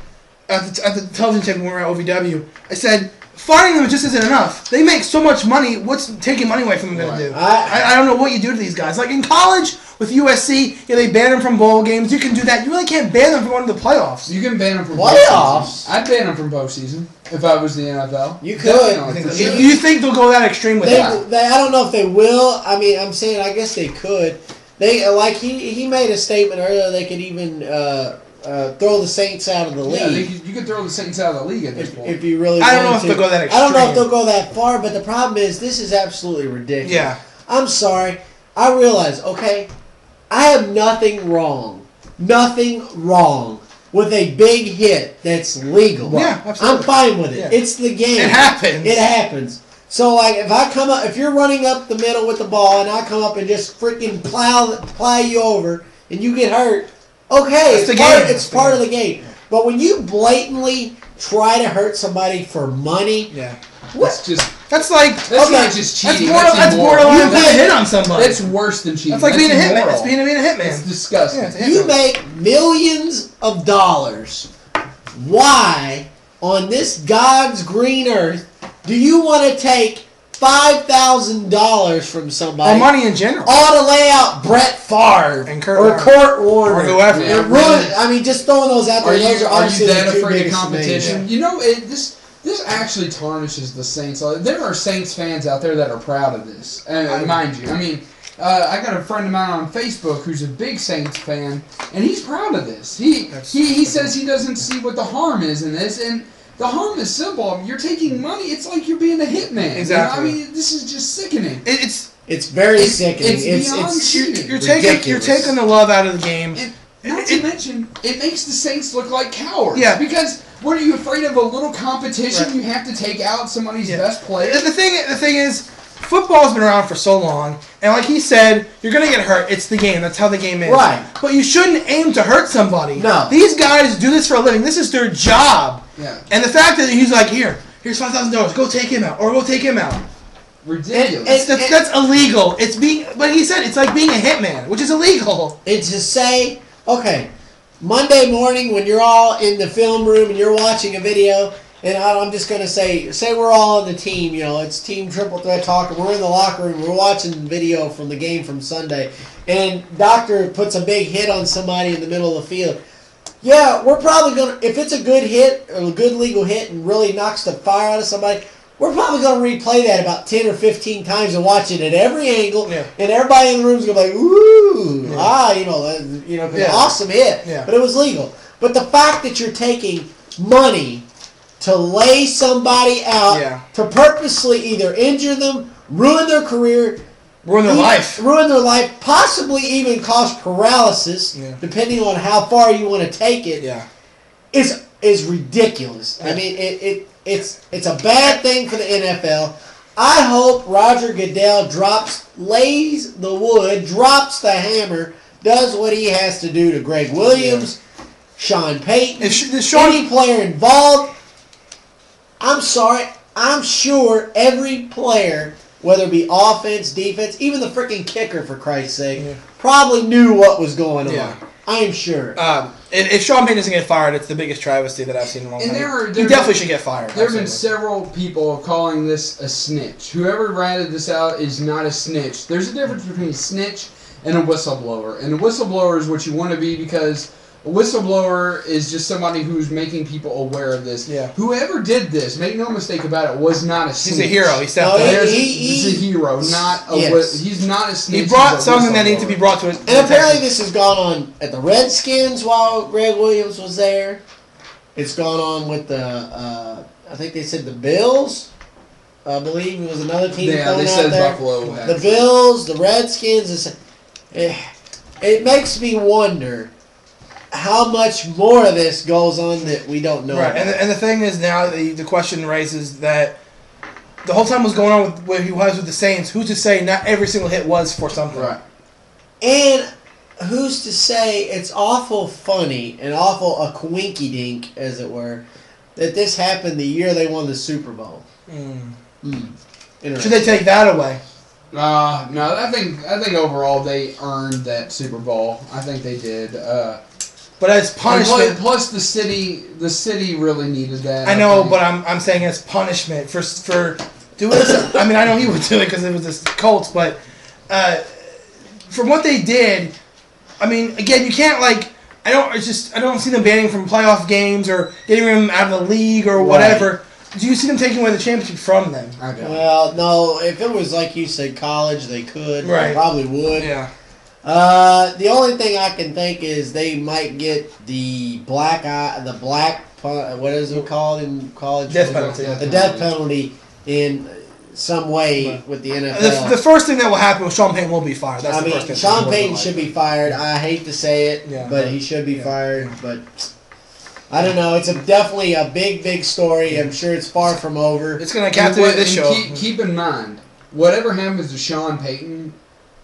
at the television table when we were at OVW, I said, firing them just isn't enough. They make so much money. What's taking money away from them going to do? I don't know what you do to these guys. Like in college with USC, they ban them from bowl games. You can do that. You really can't ban them from going to the playoffs. You can ban them from Playoffs? postseason. I'd ban them from postseason if I was the NFL. You could. Definitely, for sure. Do you think they'll go that extreme with that? I don't know if they will. I mean, I'm saying I guess they could. They he made a statement earlier. They could even throw the Saints out of the league. Yeah, you could throw the Saints out of the league at this point. If you really I don't know wanted if they'll go that I don't know if extreme. they'll go that far, but the problem is this is absolutely ridiculous. Yeah. I'm sorry. I realize, okay, I have nothing wrong with a big hit that's legal. Yeah, absolutely. I'm fine with it. Yeah. It's the game. It happens. It happens. So, like, if you're running up the middle with the ball and I come up and just freaking plow you over and you get hurt, okay, it's part of the game. But when you blatantly try to hurt somebody for money, That's That's like not just cheating. That's borderline putting a hit on somebody. That's worse than cheating. That's like being a hitman. immoral. That's being a hitman. It's disgusting. Yeah, it's a hitman. you make millions of dollars. Why, on this God's green earth, do you want to take $5,000 from somebody? Or money in general. All to lay out Brett Favre And Kurt or Warner. Kurt Warner. Or whoever. Yeah. It ruined- I mean, just throwing those out there. Are Those you obviously that the two afraid of biggest competition? names. You know, this actually tarnishes the Saints. There are Saints fans out there that are proud of this. Mind you, I mean, I got a friend of mine on Facebook who's a big Saints fan, and he's proud of this. He says he doesn't see what the harm is in this, and the harm is simple. You're taking money. It's like you're being a hitman. Exactly. You know? I mean, this is just sickening. It's very sickening. It's beyond sickening. You're taking the love out of the game. Not to mention, it makes the Saints look like cowards. Yeah. Because what are you afraid of? A little competition? Right. You have to take out somebody's best player. The thing is, football's been around for so long, and like he said, you're gonna get hurt. It's the game. That's how the game is. Right. But you shouldn't aim to hurt somebody. No. These guys do this for a living. This is their job. Yeah. And the fact that he's like, here's $5,000. Go take him out, or we'll take him out. Ridiculous. That's illegal. But he said it's like being a hitman, which is illegal. And to say, okay, Monday morning when you're all in the film room and you're watching a video, and I'm just going to say we're all on the team, it's Team Triple Threat Talk, and we're in the locker room, we're watching video from the game from Sunday, and Doctor puts a big hit on somebody in the middle of the field. Yeah, we're probably going to, if it's a good hit, or a good legal hit, and really knocks the fire out of somebody, we're probably going to replay that about 10 or 15 times and watch it at every angle, and everybody in the room's going to be like, ooh, awesome hit, but it was legal. But the fact that you're taking money to lay somebody out, to purposely either injure them, ruin their career, ruin their life, possibly even cause paralysis, depending on how far you want to take it, is ridiculous. I mean, it's a bad thing for the NFL. I hope Roger Goodell lays the wood, drops the hammer, does what he has to do to Greg Williams, Sean Payton, any player involved. I'm sorry, I'm sure every player, whether it be offense, defense, even the freaking kicker, for Christ's sake, probably knew what was going on. I am sure. If Sean Payton doesn't get fired, it's the biggest travesty that I've seen in a long time. He definitely should get fired. There have been several people calling this a snitch. Whoever ratted this out is not a snitch. There's a difference between a snitch and a whistleblower. And a whistleblower is what you want to be, because a whistleblower is just somebody who's making people aware of this. Whoever did this, make no mistake about it, was not a snitch. He's a hero. He stepped up. He's a hero, not a he's not a snitch. He brought something that needs to be brought to his And apparently this has gone on at the Redskins while Greg Williams was there. It's gone on with the, I think they said the Bills. I believe it was another team they out said there. Buffalo. The Bills, the Redskins. It makes me wonder how much more of this goes on that we don't know. Right, and the thing is now the question raises that the whole time was going on with where he was with the Saints. Who's to say not every single hit was for something? Right. And who's to say it's awful funny and awful a quinky-dink, as it were, that this happened the year they won the Super Bowl? Should they take that away? No, I think overall they earned that Super Bowl. I think they did. But as punishment, plus the city really needed that. I know, but I'm saying as punishment for doing this. I mean, I know he would do it because it was the Colts, but from what they did, I mean, again, you can't I don't see them banning from playoff games or getting them out of the league or whatever. Do you see them taking away the championship from them? Well, no. If it was like you said, college, they could. Right. They probably would. Yeah. The only thing I can think is they might get the black, what is it called in college? Death penalty. The death penalty in some way with the NFL. The first thing that will happen is Sean Payton will be fired. That's the first thing. Sean Payton should be fired. I hate to say it, but he should be fired. But I don't know. It's definitely a big, big story. I'm sure it's far from over. It's going to captivate this show. Keep in mind, whatever happens to Sean Payton,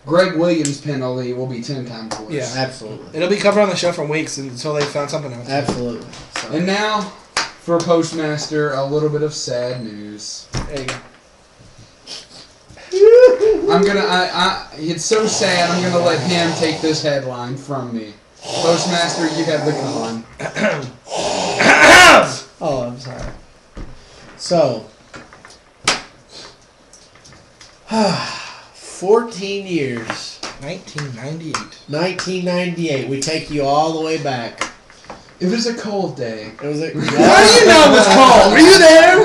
Greg Williams' penalty will be 10 times worse. Yeah, absolutely. It'll be covered on the show for weeks until they found something else. Absolutely. So. And now, for Postmaster, a little bit of sad news. There you go. It's so sad, I'm going to let him take this headline from me. Postmaster, you have the con. Oh, I'm sorry. So, 14 years. 1998. 1998. We take you all the way back. It was a cold day. It was a. How do you know it was cold? Were you there?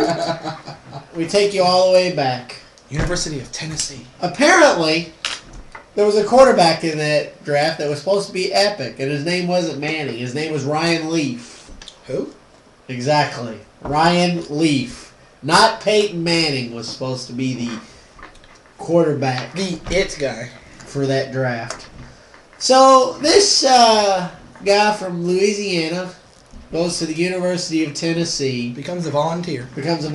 We take you all the way back. University of Tennessee. Apparently, there was a quarterback in that draft that was supposed to be epic, and his name wasn't Manning. His name was Ryan Leaf. Who? Exactly. Ryan Leaf. Not Peyton Manning was supposed to be the quarterback. The it guy. For that draft. So, this guy from Louisiana goes to the University of Tennessee. Becomes a volunteer. Has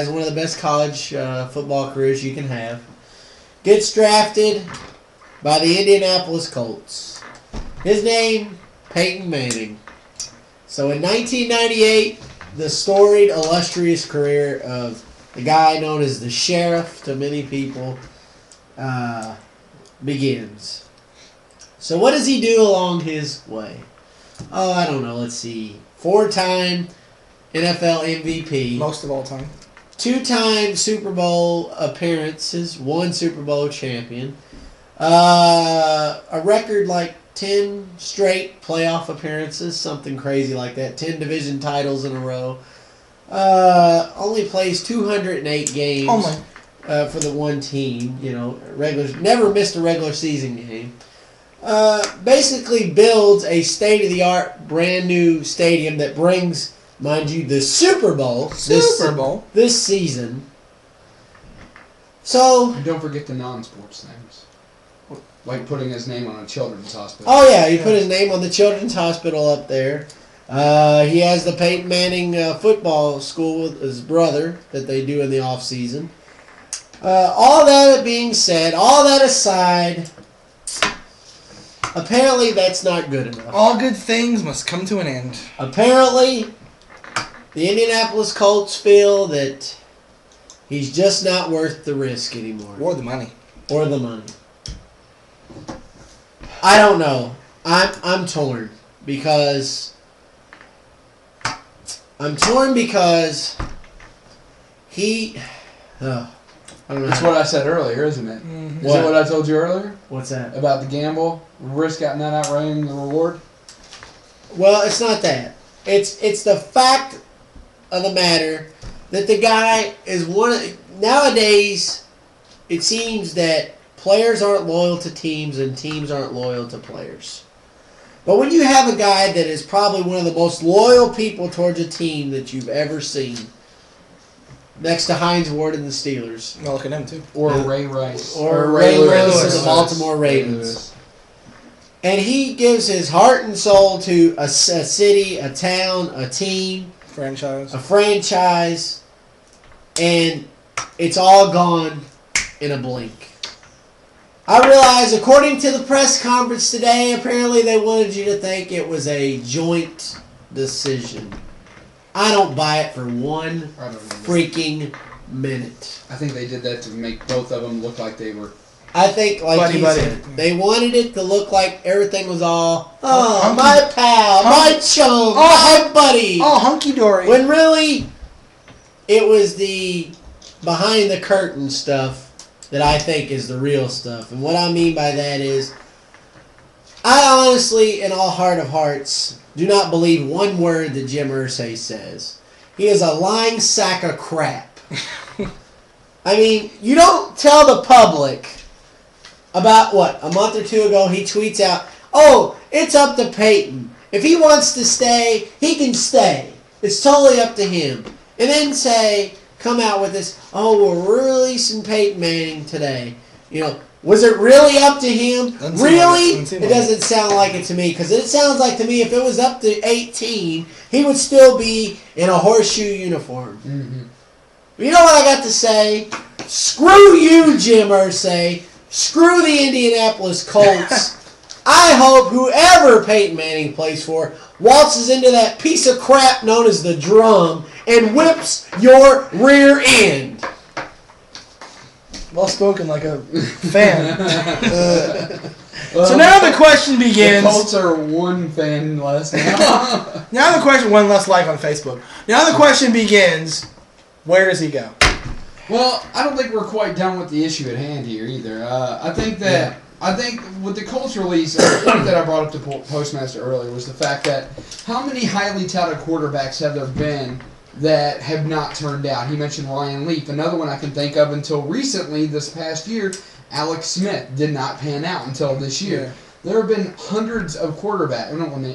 one of the best college football careers you can have. Gets drafted by the Indianapolis Colts. His name, Peyton Manning. So in 1998, the storied, illustrious career of the guy known as the Sheriff to many people begins. So what does he do along his way? Oh, I don't know. Let's see. 4-time NFL MVP. Most of all time. 2-time Super Bowl appearances. 1 Super Bowl champion. A record like 10 straight playoff appearances. Something crazy like that. 10 division titles in a row. Only plays 208 games. Only. For the one team. Never missed a regular season game. Basically builds a state-of-the-art brand new stadium that brings, mind you, the Super Bowl this season. So, and don't forget the non-sports things, like putting his name on a children's hospital. Oh yeah, he put his name on the children's hospital up there. He has the Peyton Manning football school with his brother that they do in the off season. All that being said, all that aside, apparently that's not good enough. All good things must come to an end. Apparently, the Indianapolis Colts feel that he's just not worth the risk anymore. Or the money. I don't know. I'm torn because he. I don't know. That's what I said earlier, isn't it? Mm-hmm. Is that what I told you earlier? What's that? About the gamble? Risk out not outweighing the reward? Well, it's not that. It's the fact of the matter that the guy is nowadays, it seems that players aren't loyal to teams and teams aren't loyal to players. But when you have a guy that is probably one of the most loyal people towards a team that you've ever seen, next to Hines Ward and the Steelers. Well, look at him, too. Or Ray Rice. Or Ray Lewis and the Baltimore Ravens. And he gives his heart and soul to a city, a town, a team. A franchise. And it's all gone in a blink. I realize, according to the press conference today, apparently they wanted you to think it was a joint decision. I don't buy it for one freaking minute. I think they did that to make both of them look like they were... I think, like you said, they wanted it to look like everything was all, my pal, my chum, my buddy. Oh, hunky-dory. When really, it was the behind-the-curtain stuff that I think is the real stuff. And what I mean by that is, I honestly, in all heart of hearts, do not believe one word that Jim Irsay says. He is a lying sack of crap. I mean, you don't tell the public about, a month or two ago, he tweets out, oh, it's up to Peyton. If he wants to stay, he can stay. It's totally up to him. And then come out with this, we're releasing Peyton Manning today. Was it really up to him? Really? It doesn't sound like it to me. Because it sounds like to me if it was up to 18, he would still be in a horseshoe uniform. Mm-hmm. You know what I got to say? Screw you, Jim Irsay. Screw the Indianapolis Colts. I hope whoever Peyton Manning plays for waltzes into that piece of crap known as the drum and whips your rear end. Well spoken, like a fan. So now the question begins. The Colts are one fan less now. Now the question, one less like on Facebook. Now the question begins, where does he go? Well, I don't think we're quite done with the issue at hand here either. I think with the Colts release, the point that I brought up to Postmaster earlier was the fact that how many highly touted quarterbacks have there been that have not turned out? He mentioned Ryan Leaf. Another one I can think of until recently, this past year, Alex Smith did not pan out until this year. Yeah. There have been hundreds of quarterbacks.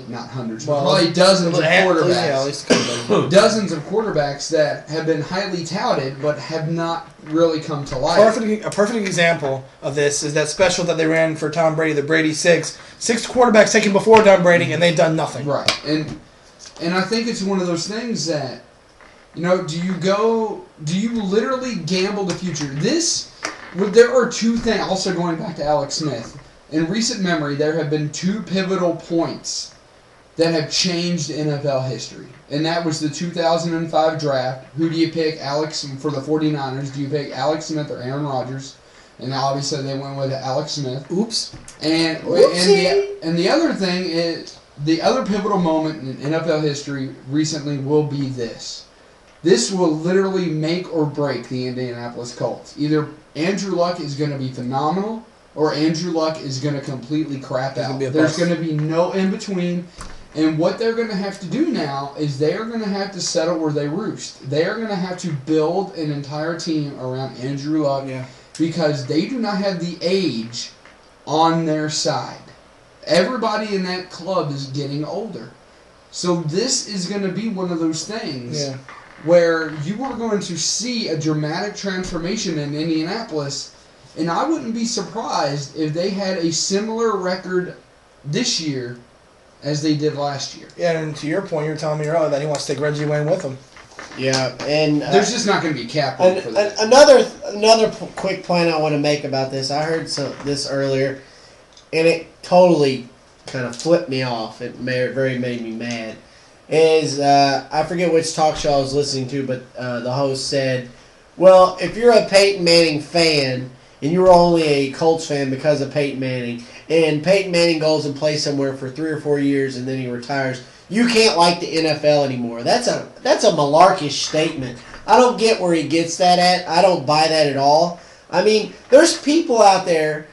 Not hundreds, but Well, probably dozens of quarterbacks. Yeah, at least a couple. Dozens of quarterbacks that have been highly touted but have not really come to light. A perfect example of this is that special that they ran for Tom Brady, the Brady Six. 6 quarterbacks taken before Tom Brady, and they've done nothing. Right, and I think it's one of those things that, do you literally gamble the future? There are two things. Also going back to Alex Smith. In recent memory, there have been 2 pivotal points that have changed NFL history. And that was the 2005 draft. Who do you pick, Alex, for the 49ers? Do you pick Alex Smith or Aaron Rodgers? And obviously they went with Alex Smith. Oops. And the other thing is, the other pivotal moment in NFL history recently will be this. This will literally make or break the Indianapolis Colts. Either Andrew Luck is going to be phenomenal, or Andrew Luck is going to completely crap out. There's going to be no in between. And what they're going to have to do now is they are going to have to settle where they roost. They are going to have to build an entire team around Andrew Luck because they do not have the age on their side. Everybody in that club is getting older. So this is going to be one of those things where you are going to see a dramatic transformation in Indianapolis. And I wouldn't be surprised if they had a similar record this year as they did last year. Yeah, and to your point, you were telling me earlier that he wants to take Reggie Wayne with him. Yeah, and there's just not going to be cap room for that. Another quick point I want to make about this. I heard this earlier, and it totally kind of flipped me off. It very made me mad. I forget which talk show I was listening to, but the host said, well, if you're a Peyton Manning fan, and you were only a Colts fan because of Peyton Manning, and Peyton Manning goes and plays somewhere for 3 or 4 years and then he retires, you can't like the NFL anymore. That's a malarkish statement. I don't get where he gets that at. I don't buy that at all. I mean, there's people out there,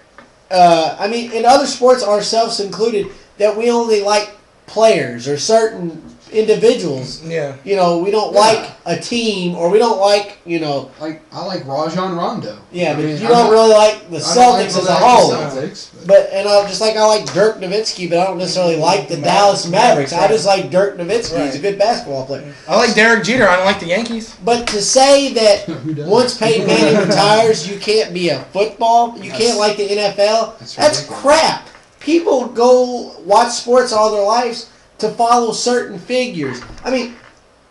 in other sports, ourselves included, that we only like players or certain individuals. Yeah. We don't like a team, or we don't like, Like, I like Rajon Rondo. Yeah, but you don't really like the Celtics as a whole. But just like I like Dirk Nowitzki, but I don't necessarily like the Dallas Mavericks. I just like Dirk Nowitzki. He's a good basketball player. I like Derek Jeter. I don't like the Yankees. But to say that once Peyton Manning retires, you can't be a football, you can't like the NFL, that's crap. People go watch sports all their lives to follow certain figures. I mean,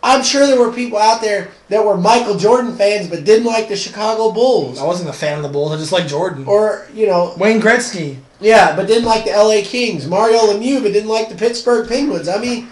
I'm sure there were people out there that were Michael Jordan fans but didn't like the Chicago Bulls. I wasn't a fan of the Bulls. I just like Jordan. Or, Wayne Gretzky. Yeah, but didn't like the LA Kings. Mario Lemieux, but didn't like the Pittsburgh Penguins. I mean,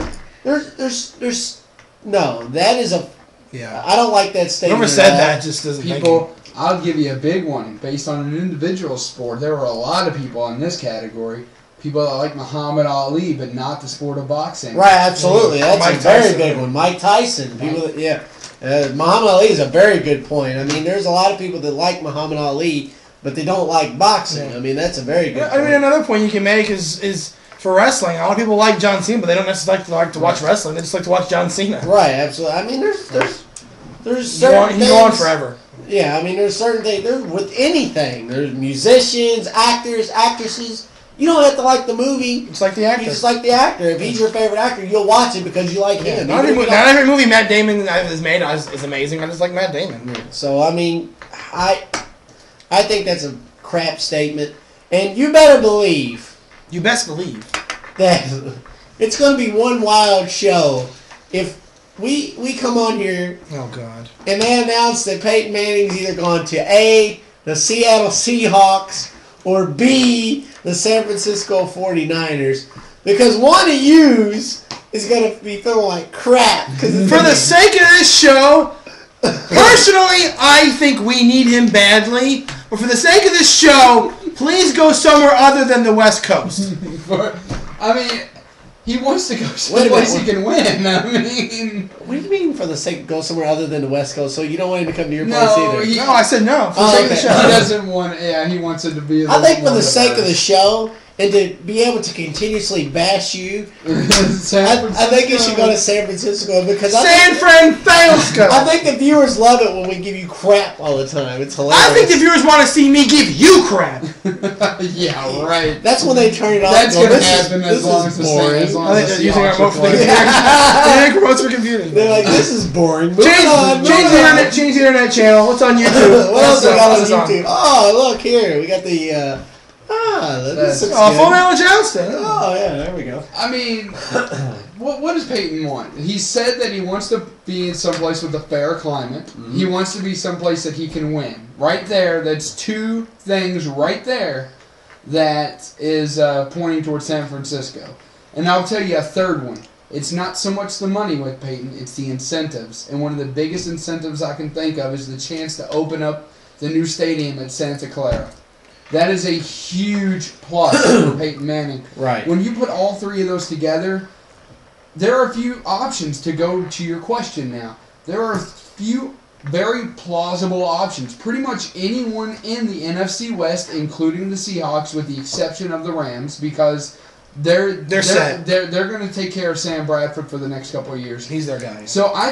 no, that is a... Yeah. I don't like that statement. Whoever said that just doesn't I'll give you a big one. Based on an individual sport, there were a lot of people in this category. People that like Muhammad Ali, but not the sport of boxing. Right, absolutely. That's Mike a very Tyson. big one. Mike Tyson. Muhammad Ali is a very good point. I mean, there's a lot of people that like Muhammad Ali, but they don't like boxing. Yeah. I mean, that's a very good point. I mean, another point you can make is for wrestling. A lot of people like John Cena, but they don't necessarily like to watch wrestling. They just like to watch John Cena. Right, absolutely. I mean, there's He certain can go on forever. Yeah, I mean, there's certain things. There's with anything. There's musicians, actors, actresses. You don't have to like the movie. It's like the actor. You just like the actor. If he's your favorite actor, you'll watch it because you like him. Not every movie Matt Damon has made is amazing. I just like Matt Damon. So, I mean, I think that's a crap statement. And you better believe. You best believe. That it's going to be one wild show if we come on here. Oh, God. And they announce that Peyton Manning's either gone to A, the Seattle Seahawks, or B, the San Francisco 49ers. Because one of yous is going to be feeling like crap. For the sake of this show, personally, I think we need him badly. But for the sake of this show, please go somewhere other than the West Coast. I mean, he wants to go someplace he can win. I mean... What do you mean for the sake of go somewhere other than the West Coast? So you don't want him to come to your place either? No, I said no. For the sake of the show. He doesn't want... Yeah, he wants it to be... I think for the sake of the show, and to be able to continuously bash you, I think you should go to San Francisco because San Francisco. I think the viewers love it when we give you crap all the time. It's hilarious. I think the viewers want to see me give you crap. Yeah, right. That's when they turn it off. That's going to happen as long as the boring. I think they're using our remote for the computer. Yeah, remotes for computers. They're like, this is boring. Change the internet channel. What's on YouTube? What else we got on YouTube? Oh, look here. We got the... this looks good. Full Metal Jousting. Oh, yeah, there we go. I mean, what does Peyton want? He said that he wants to be in someplace with a fair climate. Mm-hmm. He wants to be someplace that he can win. Right there, that's two things right there that is pointing towards San Francisco. And I'll tell you a third one. It's not so much the money with Peyton, it's the incentives. And one of the biggest incentives I can think of is the chance to open up the new stadium at Santa Clara. That is a huge plus for Peyton Manning. Right. When you put all three of those together, there are a few options to go to your question now. There are a few very plausible options. Pretty much anyone in the NFC West, including the Seahawks, with the exception of the Rams, because they're set. They're going to take care of Sam Bradford for the next couple of years. He's their guy. So I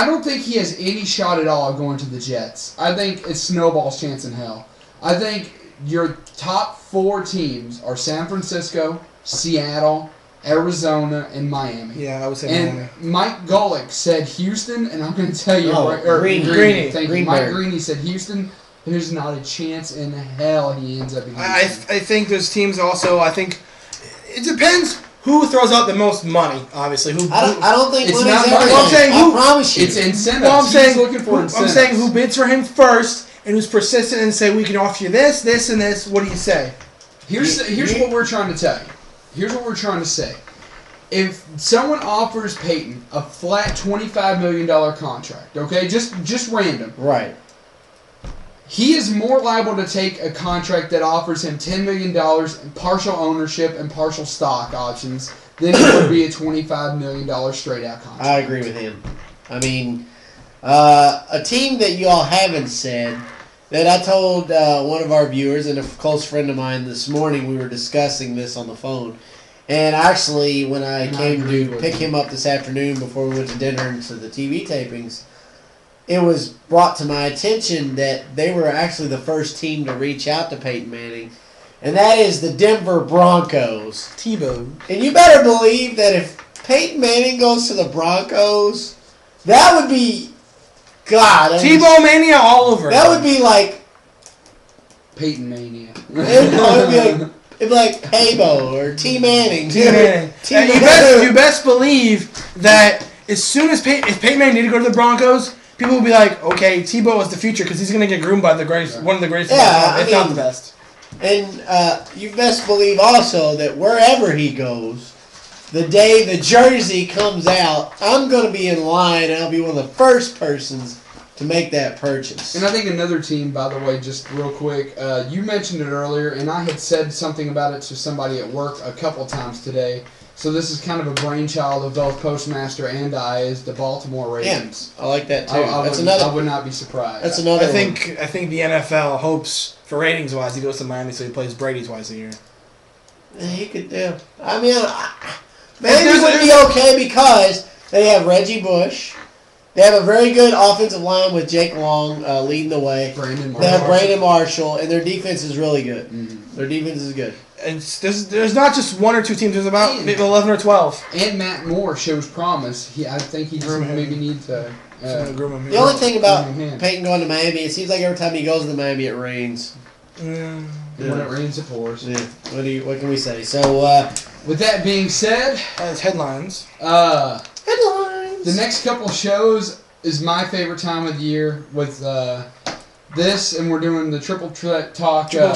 don't think he has any shot at all of going to the Jets. I think it's snowball's chance in hell. I think your top four teams are San Francisco, Seattle, Arizona, and Miami. Yeah, I would say Miami. And Mike Golick said Houston, and I'm going to tell you... Greeny. Thank you. Mike Greeny said Houston, there's not a chance in hell he ends up in Houston. I think those teams also, I think... It depends who throws out the most money, obviously. I don't think it's money's not money. everything. I'm saying I promise you. It's incentives. Well, He's looking for incentives. I'm saying who bids for him first and who's persistent and say, we can offer you this, this, and this. What do you say? Here's what we're trying to tell you. Here's what we're trying to say. If someone offers Peyton a flat $25 million contract, okay, just random. Right. He is more liable to take a contract that offers him $10 million in partial ownership and partial stock options than it would be a $25 million straight-out contract. I agree with him. I mean, a team that you all haven't said, that I told one of our viewers and a close friend of mine this morning, we were discussing this on the phone. And actually, when I came to pick him up this afternoon before we went to dinner and to the TV tapings, it was brought to my attention that they were actually the first team to reach out to Peyton Manning, and that is the Denver Broncos. Tebow. And you better believe that if Peyton Manning goes to the Broncos, that would be, God. Tebow mania all over. That would be like Peyton mania. It'd be like Paybo or T Manning. You best believe that as soon as if Peyton Manning needed to go to the Broncos, people will be like, okay, Tebow is the future because he's going to get groomed by one of the greatest. Yeah, if not the best. And you best believe also that wherever he goes, the day the jersey comes out, I'm going to be in line and I'll be one of the first persons to make that purchase. And I think another team, by the way, just real quick, you mentioned it earlier, and I had said something about it to somebody at work a couple times today. So this is kind of a brainchild of both Postmaster and I, is the Baltimore Ravens. Yeah, I like that too. I would not be surprised. That's another. I think the NFL hopes for ratings wise he goes to Miami so he plays Brady twice a year. He could do. I mean, maybe it would be okay because they have Reggie Bush. They have a very good offensive line with Jake Long leading the way. They have Brandon Marshall, and their defense is really good. Mm-hmm. Their defense is good. And there's not just one or two teams. There's about 11 or 12. And Matt Moore shows promise. I think he just maybe needs to groom him. The only thing about Peyton going to Miami, it seems like every time he goes to Miami, it rains. When it rains, it pours. Yeah. What can we say? So, with that being said, as headlines. Headlines. The next couple shows is my favorite time of the year with this, and we're doing the Triple Threat Talk. Triple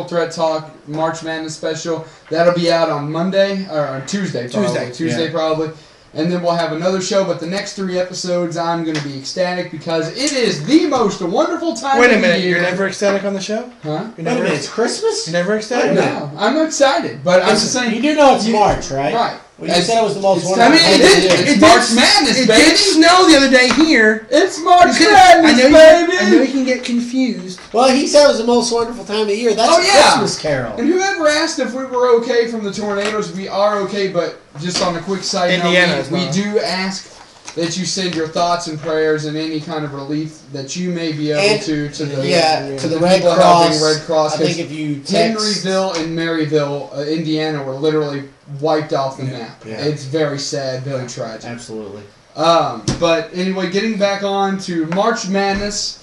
Threat Talk March Madness special. That'll be out on Monday, or on Tuesday probably. Tuesday probably. And then we'll have another show, but the next 3 episodes I'm going to be ecstatic because it is the most wonderful time of the year. Wait a minute, you're never ecstatic on the show? Huh? Wait a minute, it's Christmas? You're never ecstatic? No, I'm excited, but I'm just saying... You do know it's March, right? Right. Well, you said it was the most it's wonderful. I mean, It's March Madness, it baby. did snow the other day here. It's March I Madness, know, baby. I know you can get confused. Well, he said it was the most wonderful time of the year. That's Oh, a yeah. Christmas Carol. And whoever asked if we were okay from the tornadoes, we are okay, but just on a quick side Indiana note, is we not. do ask that you send your thoughts and prayers and any kind of relief that you may be able And- to the to the the Red people Cross. helping Red Cross. I think 'cause if you text, Henryville and Maryville, Indiana, were literally wiped off the map. Yeah. It's very sad, very tragic. absolutely. But anyway, getting back on to March Madness,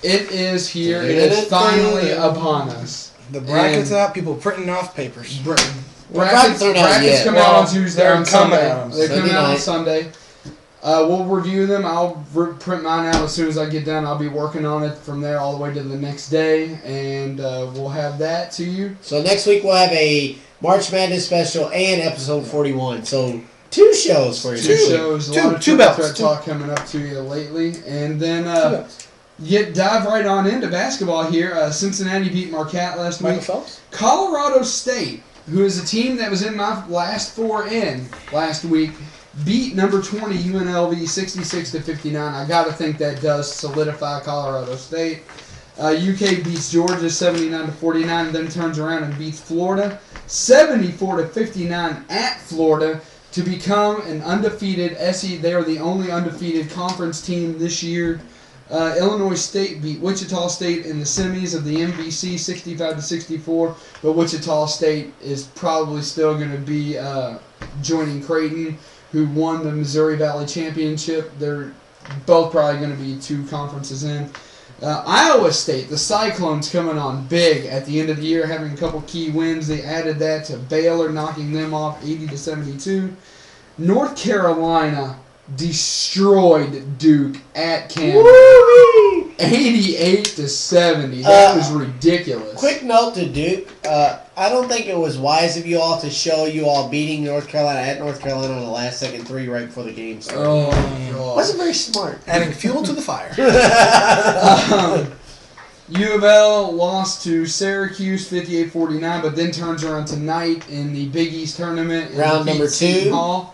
it is here. It is finally upon us. The brackets And- out, people printing off papers. brackets aren't out brackets yet. come out on Well, Tuesday they're on coming Sunday. out on They're coming Sunday out on night. Sunday. We'll review them. I'll print mine out as soon as I get done. I'll be working on it from there all the way to the next day, and we'll have that to you. So next week we'll have a March Madness special and episode 41. So 2 shows for you. Two next week. shows, a two- lot of two Triple belts. Threat talk coming up to you lately, and then dive right on into basketball here. Cincinnati beat Marquette last Michael week. Phelps? Colorado State, who is a team that was in my last 4 in last week, beat number 20 UNLV 66-59. I got to think that does solidify Colorado State. UK beats Georgia 79-49, and then turns around and beats Florida 74-59 at Florida to become an undefeated SE. They are the only undefeated conference team this year. Illinois State beat Wichita State in the semis of the MVC 65-64, but Wichita State is probably still going to be joining Creighton, who won the Missouri Valley Championship. They're both probably going to be 2 conferences in. Iowa State, the Cyclones coming on big at the end of the year, having a couple key wins. They added that to Baylor, knocking them off 80-72. North Carolina destroyed Duke at Campbell. 88-70. That was ridiculous. Quick note to Duke. I don't think it was wise of you all to show you all beating North Carolina at North Carolina on the last second 3 right before the game started. Oh, my God. Wasn't very smart. Adding fuel to the fire. U of L lost to Syracuse 58-49, but then turns around tonight in the Big East tournament. and Round defeats number 2. Seton Hall.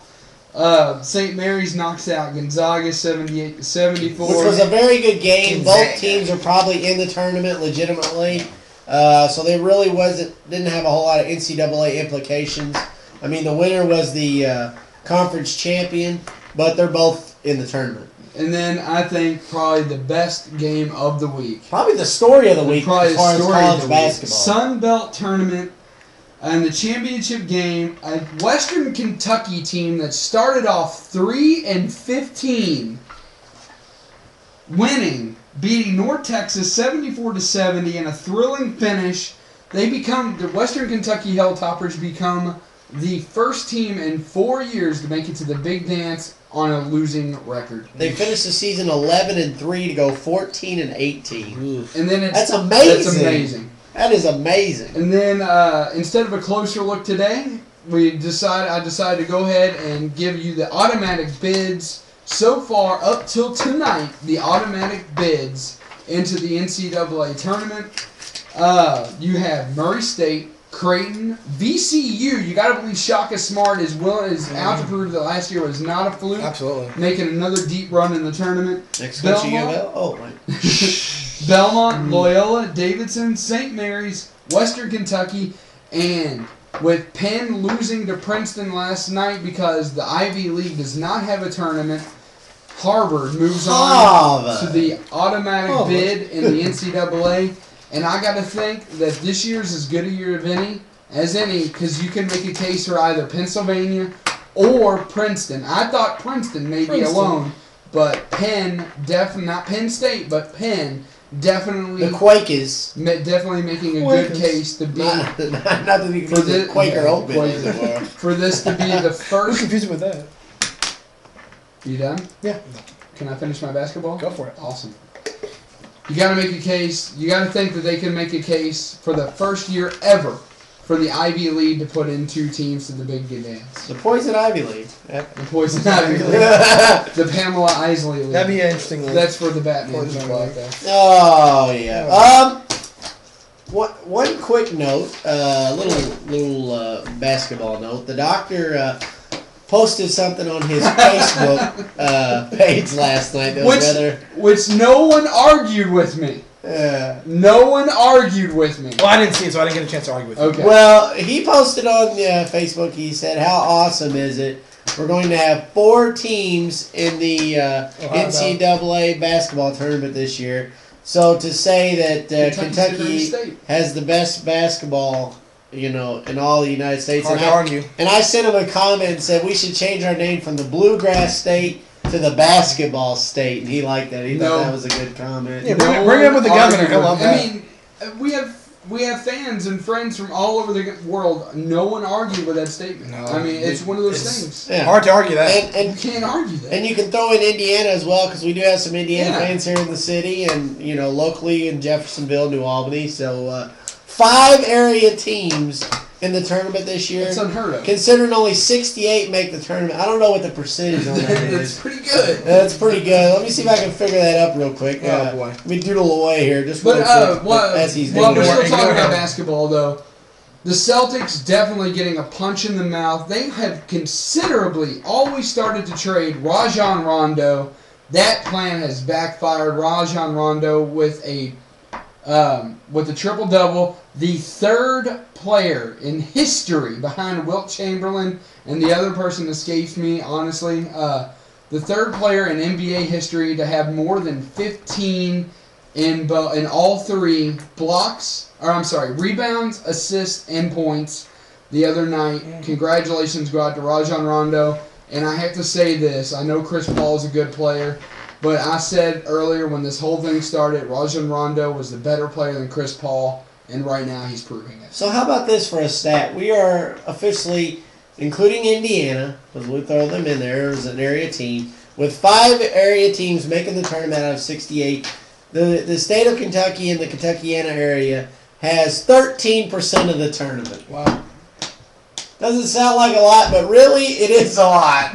St. Mary's knocks out Gonzaga 78-74. Which was a very good game. Gonzaga. Both teams are probably in the tournament legitimately. So they really didn't have a whole lot of NCAA implications. I mean, the winner was the conference champion, but they're both in the tournament. And then I think probably the best game of the week. Probably the story of the week Probably as far the as story of college the basketball. Sun Belt tournament and the championship game. A Western Kentucky team that started off 3-15, winning, beating North Texas 74-70 in a thrilling finish. The Western Kentucky Helltoppers become the first team in 4 years to make it to the Big Dance on a losing record. They finished the season 11-3 to go 14-18. And then That's amazing. That's amazing. That is amazing. And then instead of a closer look today, I decided to go ahead and give you the automatic bids so far up till tonight. The automatic bids into the NCAA tournament. You have Murray State, Creighton, VCU. You got to believe Shaka Smart is out to prove that last year was not a fluke. Absolutely. Making another deep run in the tournament. Next coach of UL? Oh, right. Belmont, Loyola, Davidson, St. Mary's, Western Kentucky, and with Penn losing to Princeton last night because the Ivy League does not have a tournament, Harvard moves on to the automatic bid in the NCAA. And I got to think that this year's as good a year as any because you can make a case for either Pennsylvania or Princeton. I thought Princeton may be alone, but Penn, not Penn State, but Penn definitely The Quakers. definitely making a good case to be Not that we can the Quaker Open. as it were. for this to be the Who's first. confused with that? You done? Yeah. Can I finish my basketball? Go for it. Awesome. You got to make a case. You got to think that they can make a case for the first year ever for the Ivy League to put in 2 teams to the Big Dance. The Poison Ivy League. Yep. The Poison Ivy League. The Pamela Isley League. That'd be an interesting. That's for the Batman Poison people Ivy out there. Oh, yeah. one quick note, little basketball note. The doctor posted something on his Facebook page last night. That which no one argued with me. No one argued with me. Well, I didn't see it, so I didn't get a chance to argue with you. Okay. Well, he posted on Facebook. He said, "How awesome is it? We're going to have 4 teams in the NCAA basketball tournament this year." So to say that Kentucky has the best basketball, in all the United States, Hard to argue. And I sent him a comment and said we should change our name from the Bluegrass State to the Basketball State, and he liked that. He thought that was a good comment. Yeah, bring it up with the governor. He'll love that. I mean, we have fans and friends from all over the world. No one argued with that statement. No, I mean, it's one of those things. Yeah. Hard to argue that. And you can't argue that. And you can throw in Indiana as well, because we do have some Indiana fans here in the city, and locally in Jeffersonville, New Albany. So 5 area teams in the tournament this year. It's unheard of. Considering only 68 make the tournament. I don't know what the percentage on that is. It's pretty good. That's pretty good. Let me see if I can figure that up real quick. Oh, boy. Let me doodle away here. Just but, real quick. As he's we're still talking about basketball, though. The Celtics definitely getting a punch in the mouth. They have considerably always started to trade Rajon Rondo. That plan has backfired. Rajon Rondo with a triple-double, the 3rd player in history behind Wilt Chamberlain, and the other person escapes me, honestly. The 3rd player in NBA history to have more than 15 in all 3 rebounds, assists, and points the other night. Congratulations go out to Rajon Rondo. And I have to say this. I know Chris Paul is a good player. But I said earlier when this whole thing started, Rajon Rondo was the better player than Chris Paul, and right now he's proving it. So how about this for a stat? We are officially, including Indiana, because we throw them in there as an area team, with 5 area teams making the tournament out of 68. The state of Kentucky and the Kentuckiana area has 13% of the tournament. Wow. Doesn't sound like a lot, but really it is a lot.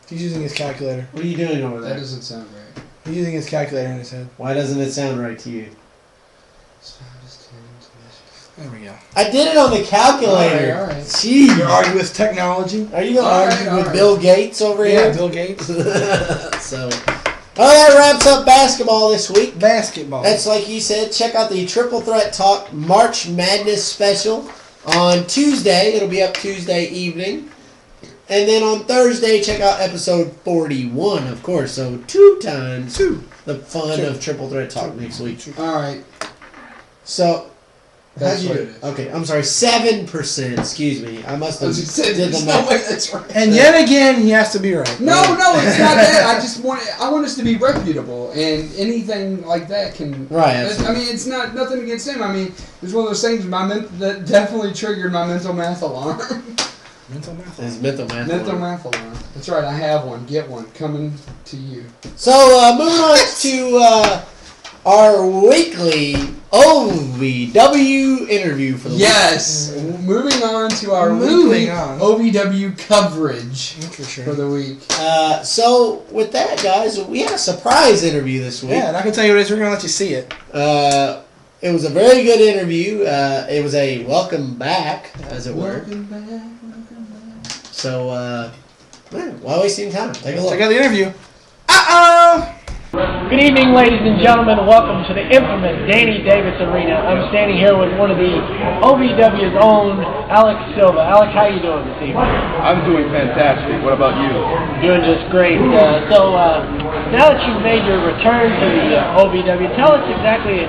He's using his calculator. What are you doing over there? That doesn't sound right. He's using his calculator in his head. Why doesn't it sound right to you? There we go. I did it on the calculator. All right. Jeez. You're arguing with technology? Are you going to argue with Bill Gates over here? Yeah, Bill Gates. So, that wraps up basketball this week. Basketball. That's like you said. Check out the Triple Threat Talk March Madness special on Tuesday. It'll be up Tuesday evening. And then on Thursday, check out episode 41, of course. So 2 times the fun of Triple Threat Talk next week. All right. So, that's how'd you do? Okay, I'm sorry, 7%. Excuse me. I must have did the no math. way that's right. And yet again, he has to be right. No, it's not that. I want us to be reputable, and anything like that can. Right. I mean, it's not nothing against him. I mean, it's one of those things. That definitely triggered my mental math alarm. Mental math. His mental math. Mental math alarm. That's right. I have one. Get one coming to you. So moving on to our weekly OVW interview for the week. Yes. Moving on to our weekly OVW coverage for the week. So with that, guys, we had a surprise interview this week. Yeah, and I can tell you what it is. We're going to let you see it. It was a very good interview. It was a welcome back, as it were. Welcome back. So, why waste any time? Take a look. Check out the interview. Uh-oh! Good evening, ladies and gentlemen. Welcome to the infamous Danny Davis Arena. I'm standing here with one of the OVW's own, Alex Silva. Alex, how you doing this evening? I'm doing fantastic. What about you? Doing just great. So now that you've made your return to the OVW, tell us exactly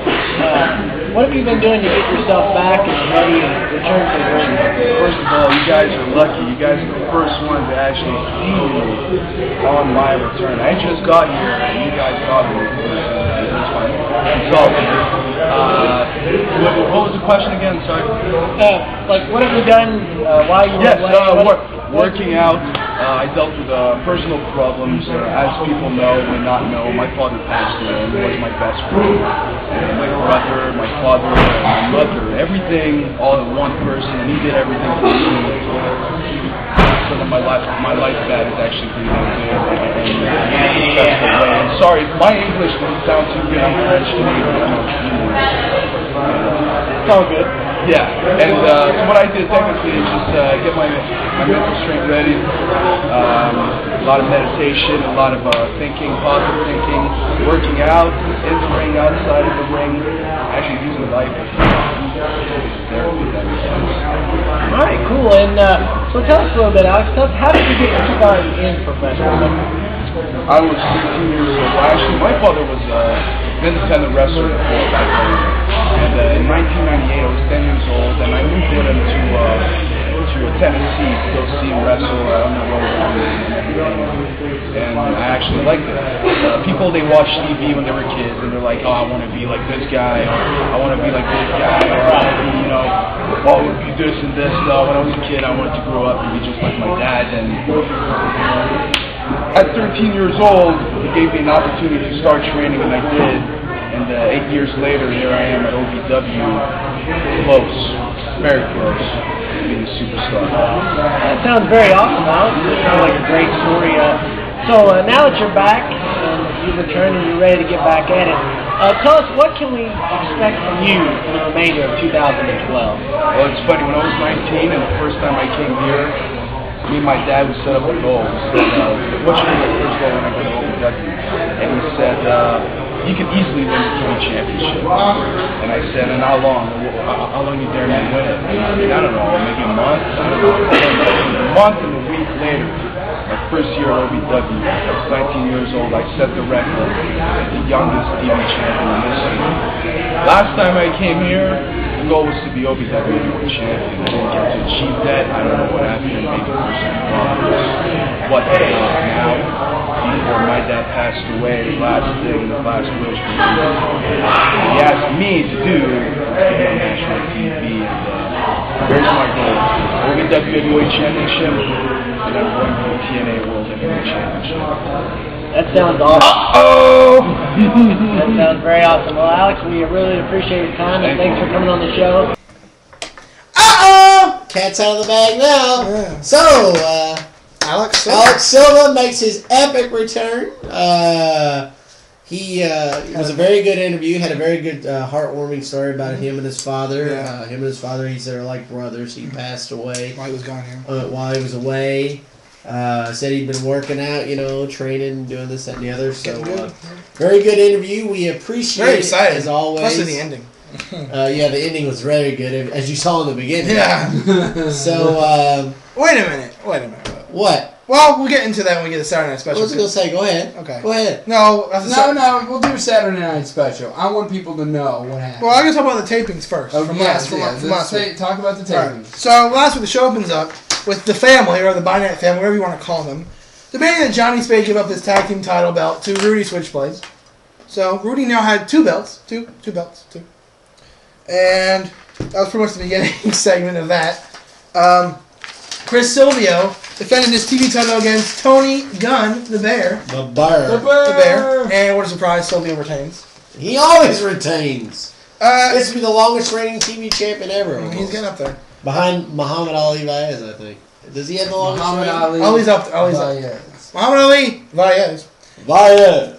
what have you been doing to get yourself back and ready to return to the ring? First of all, you guys are lucky. You guys are the first ones to actually see me on my return. I just got here, and you guys got me. It's fine. It's all good. What was the question again? Sorry. Like, what have you done while you were away? Working out. I dealt with personal problems. As people know or not know, my father passed away. He was my best friend. And my brother, my father, my mother, everything all in one person. And he did everything for me. feel that my life path is actually pretty damn good. And sorry, my English doesn't sound too good. I'm French Canadian. It's all good. Yeah, and so what I did technically is just get my mental strength ready. A lot of meditation, a lot of thinking, positive thinking, working out, in the ring, outside of the ring, actually using life as therapy, if that makes sense. All right, cool. And so tell us a little bit, Alex. Tell us, how did you get your start in professional wrestling? I was 16 years old. Actually, my father was an independent wrestler before back then. And in 1998, I was 10 years old, and I moved with him to Tennessee to go see him wrestle on the road and everything. And I actually liked it. People, they watch TV when they were kids, and they're like, oh, I want to be like this guy, or I want to be like this guy, or I want to be, you know, oh, I want to be this and this. When I was a kid, I wanted to grow up and be just like my dad. And at 13 years old, he gave me an opportunity to start training, and I did. And 8 years later, here I am at OVW, close, very close, to being a superstar. That sounds very awesome, Alex. It sounds like a great story. So now that you're back, and you've returned and you're ready to get back at it, tell us, what can we expect from you for the remainder of 2012? Well, it's funny, when I was 19 and the first time I came here, me and my dad would set up a goal. He said, what's your first goal when I go to OVW? And he said, you can easily win the TV championship. And I said, and how long? How long you dare me to win it? I mean, I don't know, maybe a month? I don't know. A month and a week later, my first year at OVW, I was 19 years old, I set the record as the youngest TV champion in history. Last time I came here, the goal was to be OVW champion. I didn't get to achieve that. I don't know what happened. Maybe personal problems. What now? Before my dad passed away, the last thing, the last wish was he asked me to do to be on national TV. And here's my goal: OVW championship, and I'm going for the TNA World Heavyweight Championship. That sounds awesome. Uh-oh! That sounds very awesome. Well, Alex, we really appreciate your time, and thanks for coming on the show. Uh-oh! Cat's out of the bag now. Yeah. So, Alex Silva makes his epic return. He was a very good interview. Had a very good, heartwarming story about him and his father. Yeah. Him and his father, he said, are like brothers. He passed away while he was gone here. While he was away. Said he'd been working out, training, doing this, that, and the other. So, very good interview. We appreciate Very excited, it, as always. especially the ending. Yeah, the ending was very good, as you saw in the beginning. Yeah. So, Wait a minute. what? Well, we'll get into that when we get to Saturday Night I Special. was going to say, go ahead. Okay. Go ahead. No, We'll do a Saturday Night Special. I want people to know what happened. Well, I'm going to talk about the tapings first. From last week. Talk about the tapings. Right. So, last week the show opens up with the family, or the Bountygate family, whatever you want to call them, demanding that Johnny Spade give up his tag team title belt to Rudy Switchblades. So, Rudy now had two belts. Two belts. And that was pretty much the beginning segment of that. Chris Silvio defended his TV title against Tony Gunn, the Bear. The Bear. The Bear. And what a surprise, Silvio retains. He always retains. This will be the longest reigning TV champion ever. Almost. He's getting up there. Behind Muhammad Ali Vaez, I think. Does he have the longest reigning? Ali's up there. Muhammad Ali Vaez.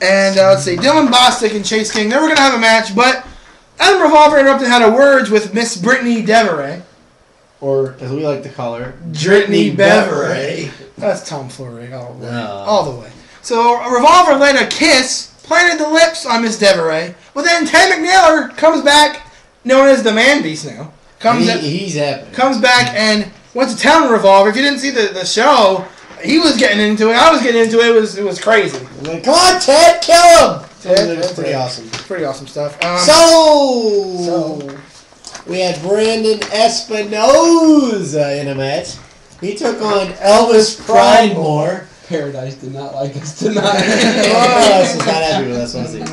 And let's see, Dylan Bostic and Chase King, they were going to have a match, but Adam Revolver interrupted and had a words with Miss Brittany Deveray. Or, as we like to call her, Brittany Beveray. That's tomfoolery all the way. So Revolver laid a kiss, planted the lips on Miss Deveray, but then Ted McNair comes back, known as the Man Beast now. He's epic. Comes back and went to town with Revolver. If you didn't see the show, he was getting into it. I was getting into it. It was crazy. Like, come on, Ted, kill him! It's pretty awesome. Pretty awesome stuff. So we had Brandon Espinoza in a match. He took on Elvis Pridemore. Paradise did not like us tonight. Elvis was not happy with us, was he?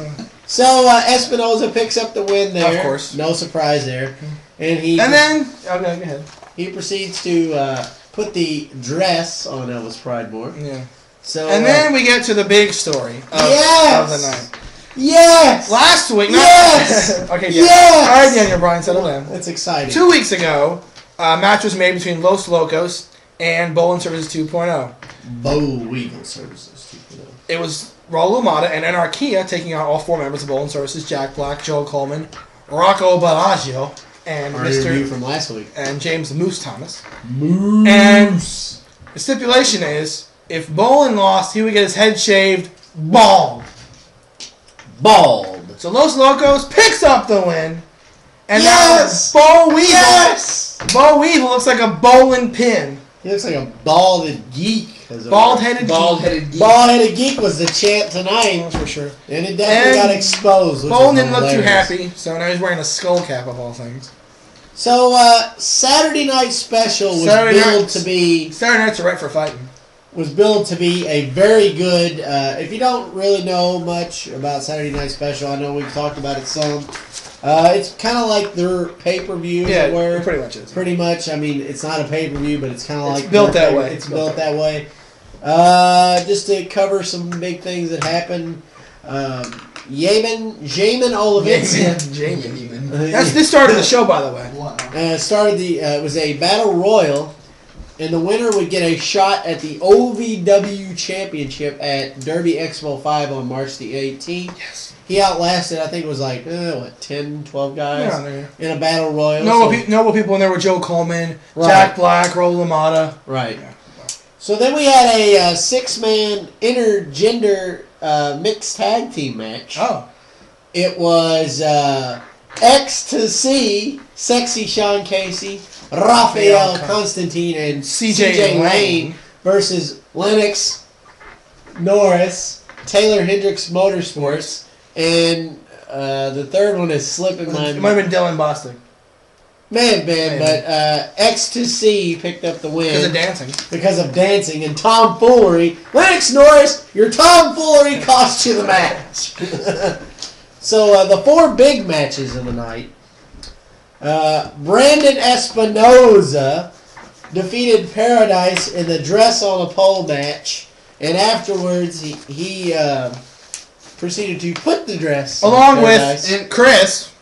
So Espinoza picks up the win there. Of course. No surprise there. And then okay, go ahead. He proceeds to put the dress on Elvis Pridemore. Yeah. So and then we get to the big story of the night. Yes! Last week. Yes! Okay, yes! All right, Daniel Bryan, settle down. It's exciting. 2 weeks ago, a match was made between Los Locos and Bowling Services 2.0. Bow Weevil Services 2.0. It was Raul Lamada and Anarchia taking on all 4 members of Bowling Services: Jack Black, Joe Coleman, Rocco Bellagio, and Our interview from last week. and James Moose Thomas. Moose. And the stipulation is, if Bolin lost, he would get his head shaved bald. Bald. So Los Locos picks up the win. And Yes! now Bo Weevil. Yes! Bo Weevil looks like a bowling pin. He looks like a balded geek. Bald-headed geek. Bald-headed geek was the chant tonight. That's for sure. And it definitely got exposed. Which Bolin was didn't look too hilarious. happy, so now he's wearing a skull cap of all things. So, Saturday Night Special was Saturday billed nights- to be... Saturday nights are right for fighting. was billed to be a very good. If you don't really know much about Saturday Night Special, I know we've talked about it some. It's kind of like their pay-per-view. Yeah, where it pretty much is. Pretty much. I mean, it's not a pay-per-view, but it's kind of It's like built their that way. It's built that way. Just to cover some big things that happened. Jamin Olivencia. Jamin. This started the show, by the way. Started the. It was a battle royal. And the winner would get a shot at the OVW Championship at Derby Expo 5 on March the 18th. Yes. He outlasted, I think it was like, 10, 12 guys Yeah, in a battle royal. Notable people in there were Joe Coleman, Right. Jack Black, Raul Lamada. Right. So then we had a 6-man intergender mixed tag team match. Oh. It was X to C, Sexy Sean Casey, Raphael Constantine, and CJ Lane versus Lennox Norris, Taylor Hendricks Motorsports, and the third one is slipping my mind. It might have been Dylan Bostic. May have been, but X to C picked up the win. Because of dancing. Because of dancing and tomfoolery. Lennox Norris, your tomfoolery cost you the match. So the 4 big matches of the night. Brandon Espinoza defeated Paradise in the dress on a pole match, and afterwards he proceeded to put the dress along on Paradise. with Chris.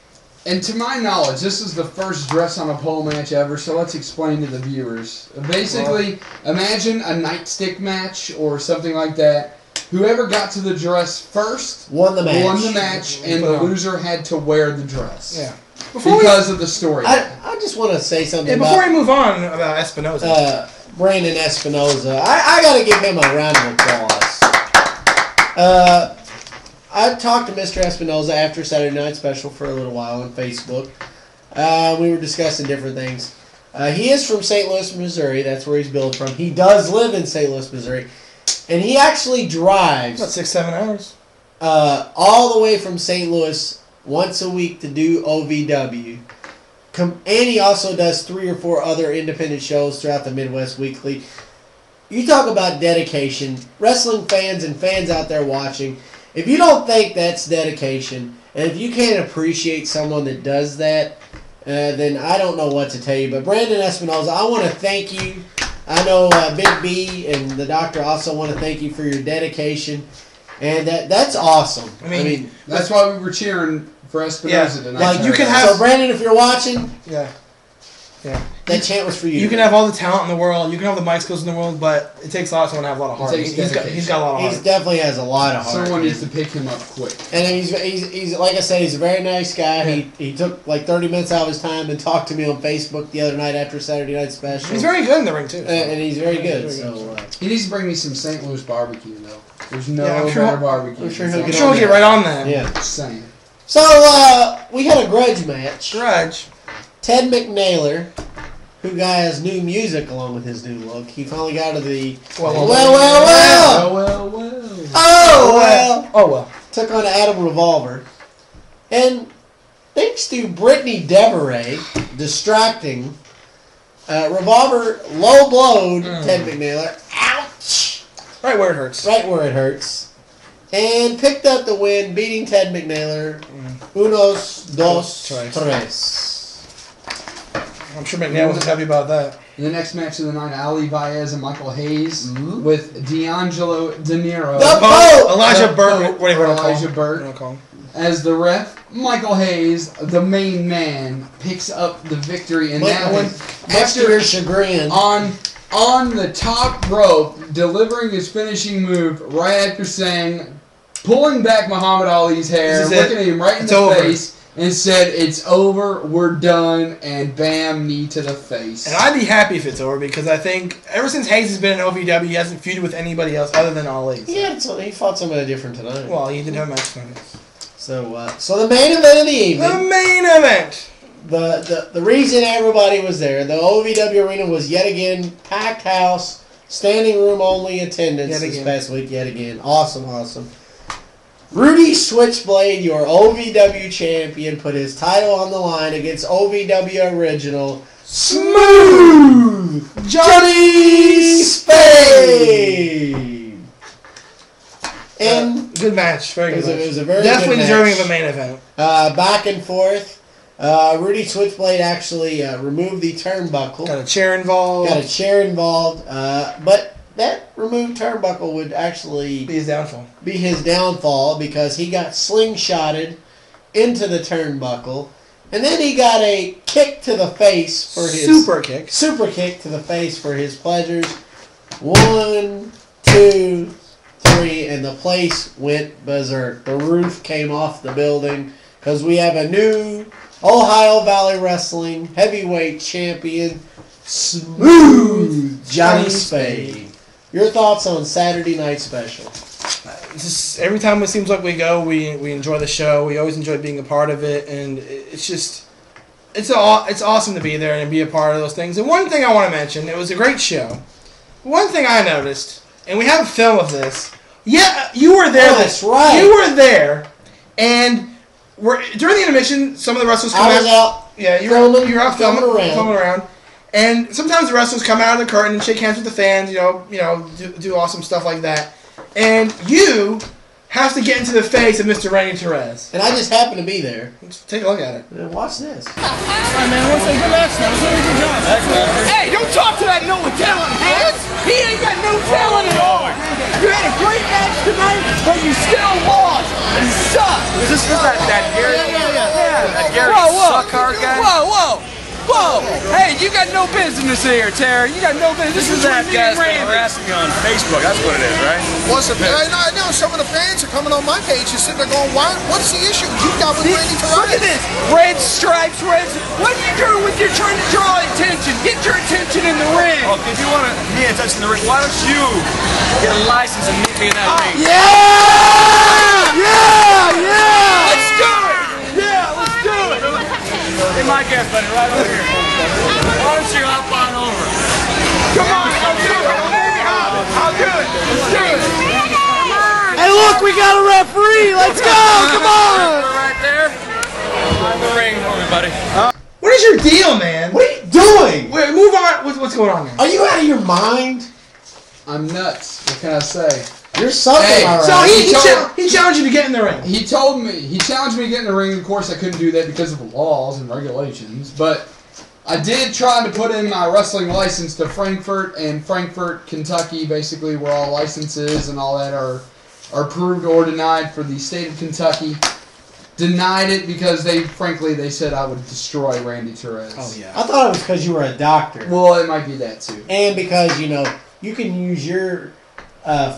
And to my knowledge, this is the first dress on a pole match ever, so let's explain to the viewers. Basically, imagine a nightstick match or something like that. Whoever got to the dress first won the match, and the loser had to wear the dress. Yeah. Because of the story. I just want to say something before we move on about Espinoza. Brandon Espinoza. I got to give him a round of applause. I talked to Mr. Espinoza after Saturday Night Special for a little while on Facebook. We were discussing different things. He is from St. Louis, Missouri. That's where he's billed from. He does live in St. Louis, Missouri. And he actually drives... About 6-7 hours. All the way from St. Louis once a week to do OVW. And he also does 3 or 4 other independent shows throughout the Midwest Weekly. You talk about dedication. Wrestling fans and fans out there watching, if you don't think that's dedication, and if you can't appreciate someone that does that, then I don't know what to tell you. But Brandon Espinoza, I want to thank you. I know Big B and the doctor also want to thank you for your dedication. And that's awesome. I mean that's why we were cheering for Espinoza tonight. Like you can have. So Brandon, if you're watching, yeah. That chant was for you. You can have all the talent in the world. You can have the mic skills in the world, but it takes a lot of someone to have a lot of heart. He's got a lot of heart. He definitely has a lot of heart. Someone needs to pick him up quick. And he's like I said, he's a very nice guy. Yeah. He took like 30 minutes out of his time and talked to me on Facebook the other night after Saturday Night Special. He's very good in the ring too. And he's very good. He needs to bring me some St. Louis barbecue though. There's no better barbecue. I'm sure he'll get right on that. Yeah. Just saying. So we had a grudge match. Ted McNaylor, who has new music along with his new look. He finally got to the took on Adam Revolver, and thanks to Brittany Deveray distracting, Revolver low blowed Ted McNaylor. Ouch! Right where it hurts. Right where it hurts. And picked up the win, beating Ted McNaylor. Unos, dos, tres. I'm sure McNair was happy about that. In the next match of the night, Ali Baez and Michael Hayes with D'Angelo De Niro. Elijah Burke. Elijah Burke. As the ref, Michael Hayes, the main man, picks up the victory in that one. Much to your chagrin. On on the top rope, delivering his finishing move right after pulling back Muhammad Ali's hair, looking at him right in the face, and said, "It's over, we're done," and bam, knee to the face. And I'd be happy if it's over because I think ever since Hayes has been in OVW, he hasn't feuded with anybody else other than Ali. So. Yeah, he fought somebody different tonight. Well, he did have a match tonight. So the main event of the evening. The main event. The reason everybody was there, the OVW arena was yet again packed house, standing room only attendance this past week. Yet again, awesome. Rudy Switchblade, your OVW champion, put his title on the line against OVW original Smooth Johnny Spade. And good match, very good. It was a very definitely good deserving match. of a main event. Back and forth. Rudy Switchblade actually removed the turnbuckle. Got a chair involved. But that removed turnbuckle would actually be his downfall. Because he got slingshotted into the turnbuckle, and then he got a kick to the face for his super kick to the face for his pleasures. 1, 2, 3, and the place went berserk. The roof came off the building because we have a new Ohio Valley Wrestling heavyweight champion, Smooth Johnny Spade. Your thoughts on Saturday Night Special? Just every time it seems like we go, we enjoy the show. We always enjoy being a part of it, and it's awesome to be there and be a part of those things. And one thing I want to mention, it was a great show. One thing I noticed, and we have a film of this. Yeah, you were there. Oh, that's right. You were there, and during the intermission, some of the wrestlers come out. I was out. Yeah, you were out filming around. And sometimes the wrestlers come out of the curtain and shake hands with the fans, do awesome stuff like that. And you have to get into the face of Mr. Randy Torres. And I just happened to be there. Let's take a look at it. Watch this. Alright, man, once they get that stuff, it's a good job. Hey, don't talk to that no talent, hands! He ain't got no talent at all! You had a great match tonight, but you still lost! You suck! Is this that Gary? Yeah. That Gary Suckhard guy? Whoa! Hey, you got no business here, Terry. You got no business. This is that guy's been harassing me on Facebook. That's what it is, right? What's the I know some of the fans are coming on my page and sitting there going, what's the issue you got with Randy Torres? Look at this. Red stripes, what are you doing with your trying to draw attention? Get your attention in the ring. Oh, if you want me attention in the ring, why don't you get a license and meet me in that ring? Yeah! Let's do it! Yeah, let's do it! Hey, my guest, buddy, right over here. Why don't you hop on over? Come on, I'll do it! I'll do it! Let's do it! Hey, look, we got a referee! Let's go! Come on! Right there. On the ring for me, buddy. What is your deal, man? What are you doing? Wait, move on. What's going on here? Are you out of your mind? I'm nuts. What can I say? You're something, all right. So he challenged you to get in the ring. He challenged me to get in the ring. Of course, I couldn't do that because of the laws and regulations. But I did try to put in my wrestling license to Frankfort and Frankfort, Kentucky, basically where all licenses and all that are approved or denied for the state of Kentucky. Denied it because they said I would destroy Randy Torres. Oh, yeah. I thought it was because you were a doctor. Well, it might be that too. And because, you can use your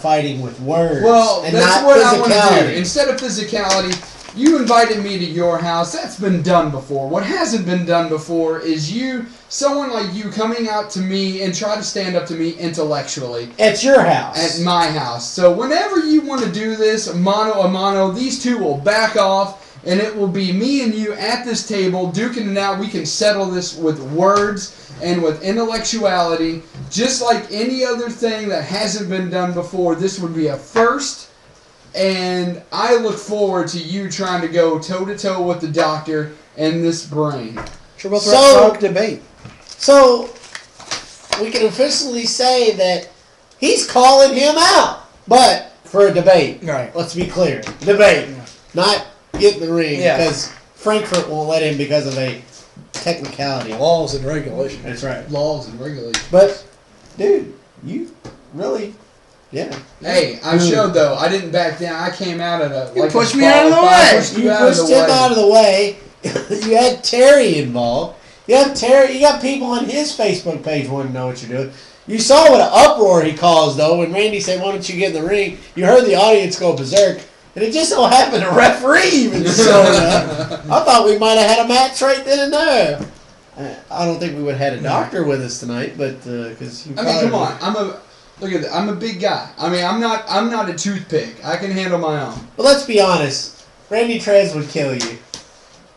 fighting with words. Well, and that's not what I want to do. physicality. Instead of physicality, you invited me to your house. That's been done before. What hasn't been done before is someone like you coming out to me and try to stand up to me intellectually. At your house. At my house. So whenever you want to do this, mano a mano, these two will back off, and it will be me and you at this table, duking it out. We can settle this with words and with intellectuality, just like any other thing that hasn't been done before. This would be a first, and I look forward to you trying to go toe-to-toe with the doctor and this brain. Triple threat talk debate. So, we can officially say that he's calling him out, but for a debate. Right. Let's be clear. Debate. Yeah. Not get in the ring, because Frankfurt won't let him because of a technicality. Laws and regulations. That's right. Laws and regulations. But, dude, you really, Hey, I showed though. I didn't back down. I came out at a. You pushed me out of the way. You pushed him out of the way. You had Terry involved. You got people on his Facebook page wanting to know what you're doing. You saw what an uproar he caused, though, when Randy said, "Why don't you get in the ring?" You heard the audience go berserk, and it just so happened a referee even showed up. I thought we might have had a match right then and there. I don't think we would have had a doctor with us tonight, but because come on, I'm a big guy. I mean, I'm not a toothpick. I can handle my own. But let's be honest, Randy Trez would kill you.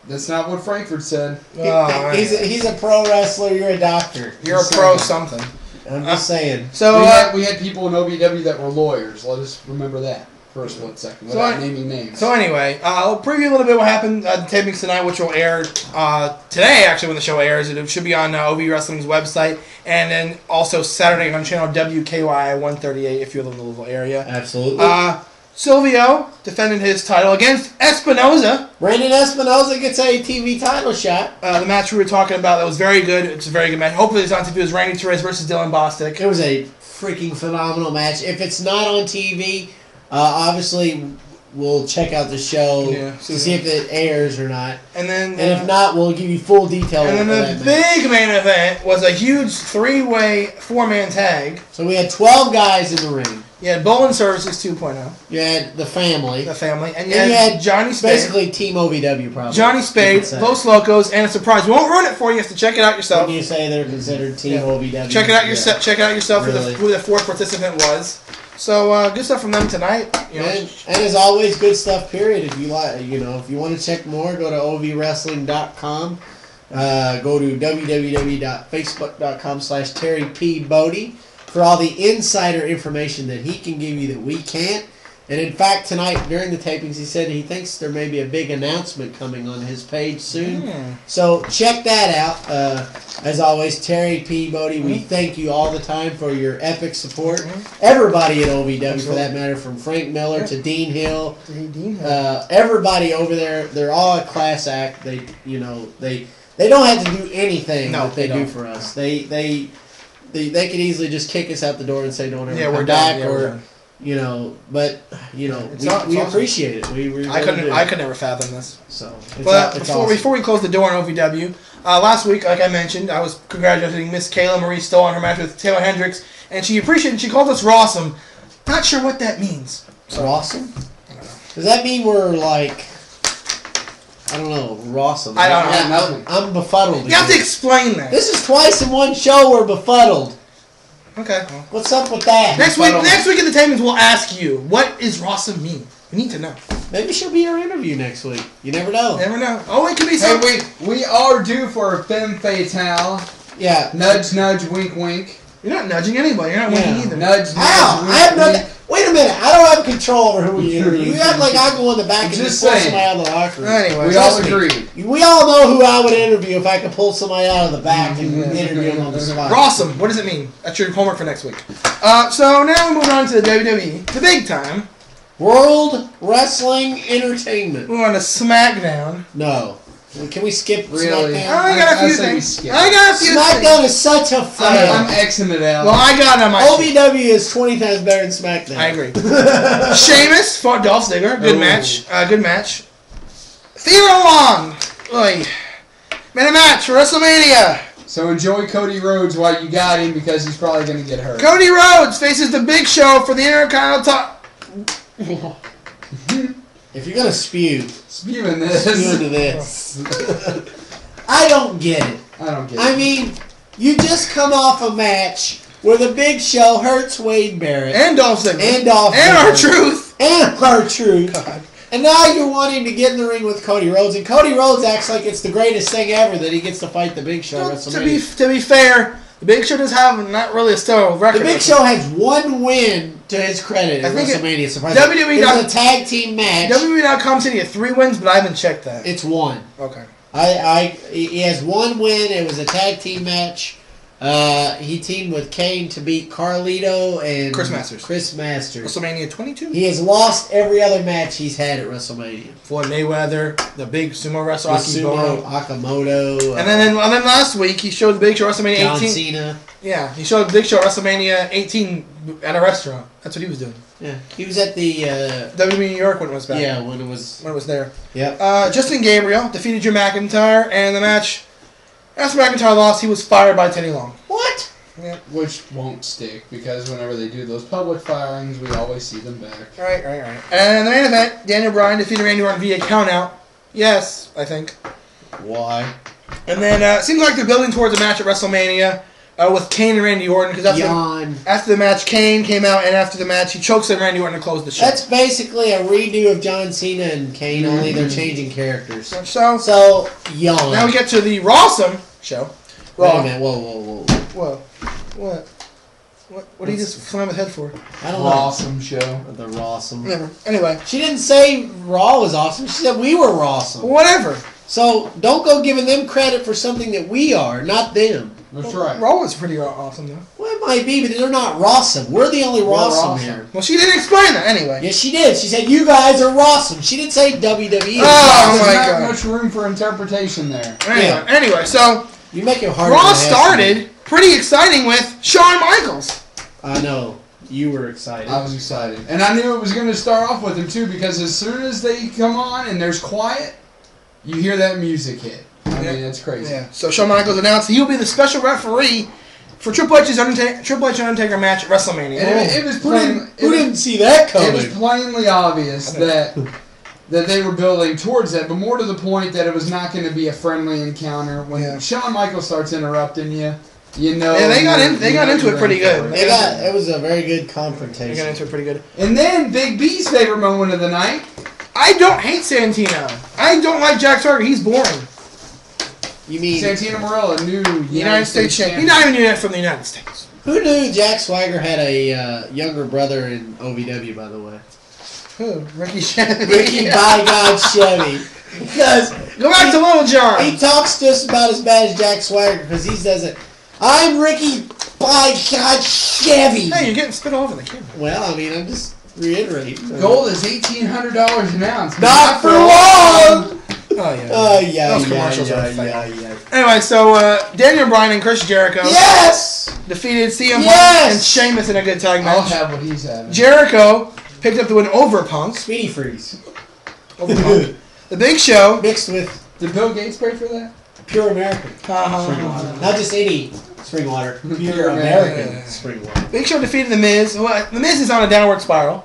That's not what Frankfurt said. He's a pro wrestler. You're a doctor. You're a pro something. I'm just saying. So we had people in OVW that were lawyers. Let us remember that for a split second without naming names. So anyway, I'll preview a little bit what happened at the tapings tonight, which will air today, actually, when the show airs. It should be on OV Wrestling's website, and then also Saturday on channel WKY 138 if you live in the Louisville area. Absolutely. Silvio defended his title against Espinoza. Brandon Espinoza gets a TV title shot. The match we were talking about, that was very good. It's a very good match. Hopefully it's on TV. It was Randy Torres versus Dylan Bostic. It was a freaking phenomenal match. If it's not on TV, obviously we'll check out the show to see if it airs or not. And if not, we'll give you full detail. And then the big main event was a huge 3-way 4-man tag. So we had 12 guys in the ring. You had Bowling Services 2.0. You had the family. And you had Johnny Spade. Basically Team OVW, probably. Johnny Spade, Los Locos, and a surprise. We won't ruin it for you. You have to check it out yourself. When you say they're considered Team OVW. Check it out yourself. Check it out yourself who the fourth participant was. So good stuff from them tonight. And as always, good stuff. Period. If you like, if you want to check more, go to ovwrestling.com. Go to www.facebook.com/Terry P. Bodie for all the insider information that he can give you that we can't. And in fact, tonight during the tapings, he said he thinks there may be a big announcement coming on his page soon. So check that out. As always, Terry P. Bodie, we thank you all the time for your epic support. Everybody at OVW, for that matter, from Frank Miller to Dean Hill. Everybody over there, they're all a class act. They don't have to do anything that they do for us. They could easily just kick us out the door and say don't ever come back, we appreciate it. We really I could never fathom this. So, before we close the door on OVW, last week, like I mentioned, I was congratulating Miss Kayla Marie Stoll on her match with Taylor Hendricks, and she appreciated. She called us Rawsome. Not sure what that means. Rawsome? Does that mean we're like? I don't know, Rawsome. I don't know. I'm befuddled. You have to explain that. This is twice in one show we're befuddled. Okay. What's up with that? Next week at the tapings, we'll ask you, what is Rawsome mean? We need to know. Maybe she'll be our interview next week. You never know. Oh, it could be something. Hey, we are due for a femme fatale. Yeah. Nudge, nudge, wink, wink. You're not nudging anybody. You're not winking either. Nudge, How? nudge, I have no. Wait a minute. I don't have control over who we interview. You act like I go in the back and just pull somebody out of the locker room. Anyway, we all agree. We all know who I would interview if I could pull somebody out of the back and interview them on the spot. Rawsome. What does it mean? That's your homework for next week. So now we move on to the WWE, the big time. World Wrestling Entertainment. We're on to SmackDown. No. Can we skip Really? SmackDown? I got a few things. SmackDown is such a fail. I'm Xing it out. Well, I got it on my OVW is 20 times better than SmackDown. I agree. Sheamus fought Dolph Ziggler. Good match. Good match. Theodore Long. Made a match for WrestleMania. So enjoy Cody Rhodes while you got him because he's probably going to get hurt. Cody Rhodes faces the Big Show for the Intercontinental title. If you're gonna spew into this. I don't get it. I mean, you just come off a match where the Big Show hurts Wade Barrett and Dolph Ziggler and R-Truth God. And now you're wanting to get in the ring with Cody Rhodes, and Cody Rhodes acts like it's the greatest thing ever that he gets to fight the Big Show at WrestleMania. To be fair, the Big Show does have not really a stellar record. The Big Show has one win to his credit at WrestleMania. Surprisingly, it was a tag team match. WWE.com said he had 3 wins, but I haven't checked that. It's 1. Okay. He has 1 win. It was a tag team match. He teamed with Kane to beat Carlito and Chris Masters. WrestleMania 22. He has lost every other match he's had at WrestleMania. Floyd Mayweather, the big sumo wrestler Akamoto. And then last week he showed the Big Show WrestleMania 18. John Cena. Yeah, he showed the Big Show WrestleMania 18 at a restaurant. That's what he was doing. Yeah, he was at the WWE New York when it was back. Yeah, when it was there. Yep. Justin Gabriel defeated Drew McIntyre, and the match. After McIntyre lost, he was fired by Teddy Long. What? Yeah. Which won't stick because whenever they do those public firings, we always see them back. Right. And the main event, Daniel Bryan defeated Randy Orton via countout. Yes, I think. Why? And then it seems like they're building towards a match at WrestleMania with Kane and Randy Orton because after the match, Kane came out, and after the match, he chokes on Randy Orton to close the show. That's basically a redo of John Cena and Kane, only they're changing characters. So yawn. Now we get to the Rawsome show. Wait a minute. Whoa. What? What did he just slam his head for? I don't know. Awesome show. The Rawsome. Whatever. Anyway. She didn't say Raw was awesome. She said we were Rawsome. Whatever. So don't go giving them credit for something that we are, not them. That's right. Raw was pretty awesome, though. Well, it might be, but they're not Rawsome. We're the only Rawsome here. Well, she didn't explain that anyway. Yes, she did. She said you guys are Rawsome. She didn't say WWE. Oh my There's God. not much room for interpretation there. Anyway, so you make it hard. Raw started pretty exciting with Shawn Michaels. I know. You were excited. I was excited. And I knew it was going to start off with him, too, because as soon as they come on and there's quiet, you hear that music hit. I mean, it's crazy. Yeah. So Shawn Michaels announced he will be the special referee for Triple H and Undertaker match at WrestleMania. And it was plain, Who didn't see that coming? It was plainly obvious that they were building towards that, but more to the point that it was not going to be a friendly encounter. When Shawn Michaels starts interrupting you, you know. Yeah, they got into it pretty good. It was a very good confrontation. They got into it pretty good. And then Big B's favorite moment of the night. I don't hate Santino. I don't like Jack Swagger. He's boring. You mean Santino Marella, new United States champion? He's not even from the United States. Who knew Jack Swagger had a younger brother in OVW, by the way? Who? Ricky Chevy. Ricky by God Chevy. Because go back to Little John. He talks just about as bad as Jack Swagger because he says it. I'm Ricky by God Chevy. Hey, you're getting spit all over the camera. Well, I mean, I'm just reiterating. Gold is $1,800 an ounce. Not for long. Oh yeah. Those commercials are fake. Anyway, so Daniel Bryan and Chris Jericho defeated CM Punk and Sheamus in a good tag match. I'll have what he's having. Jericho picked up the win over Punk. Speedy Freeze. Over Punk. The Big Show mixed with. Did Bill Gates pay for that? Pure American. Not just any spring water. Pure American spring water. Big Show defeated The Miz. Well, The Miz is on a downward spiral.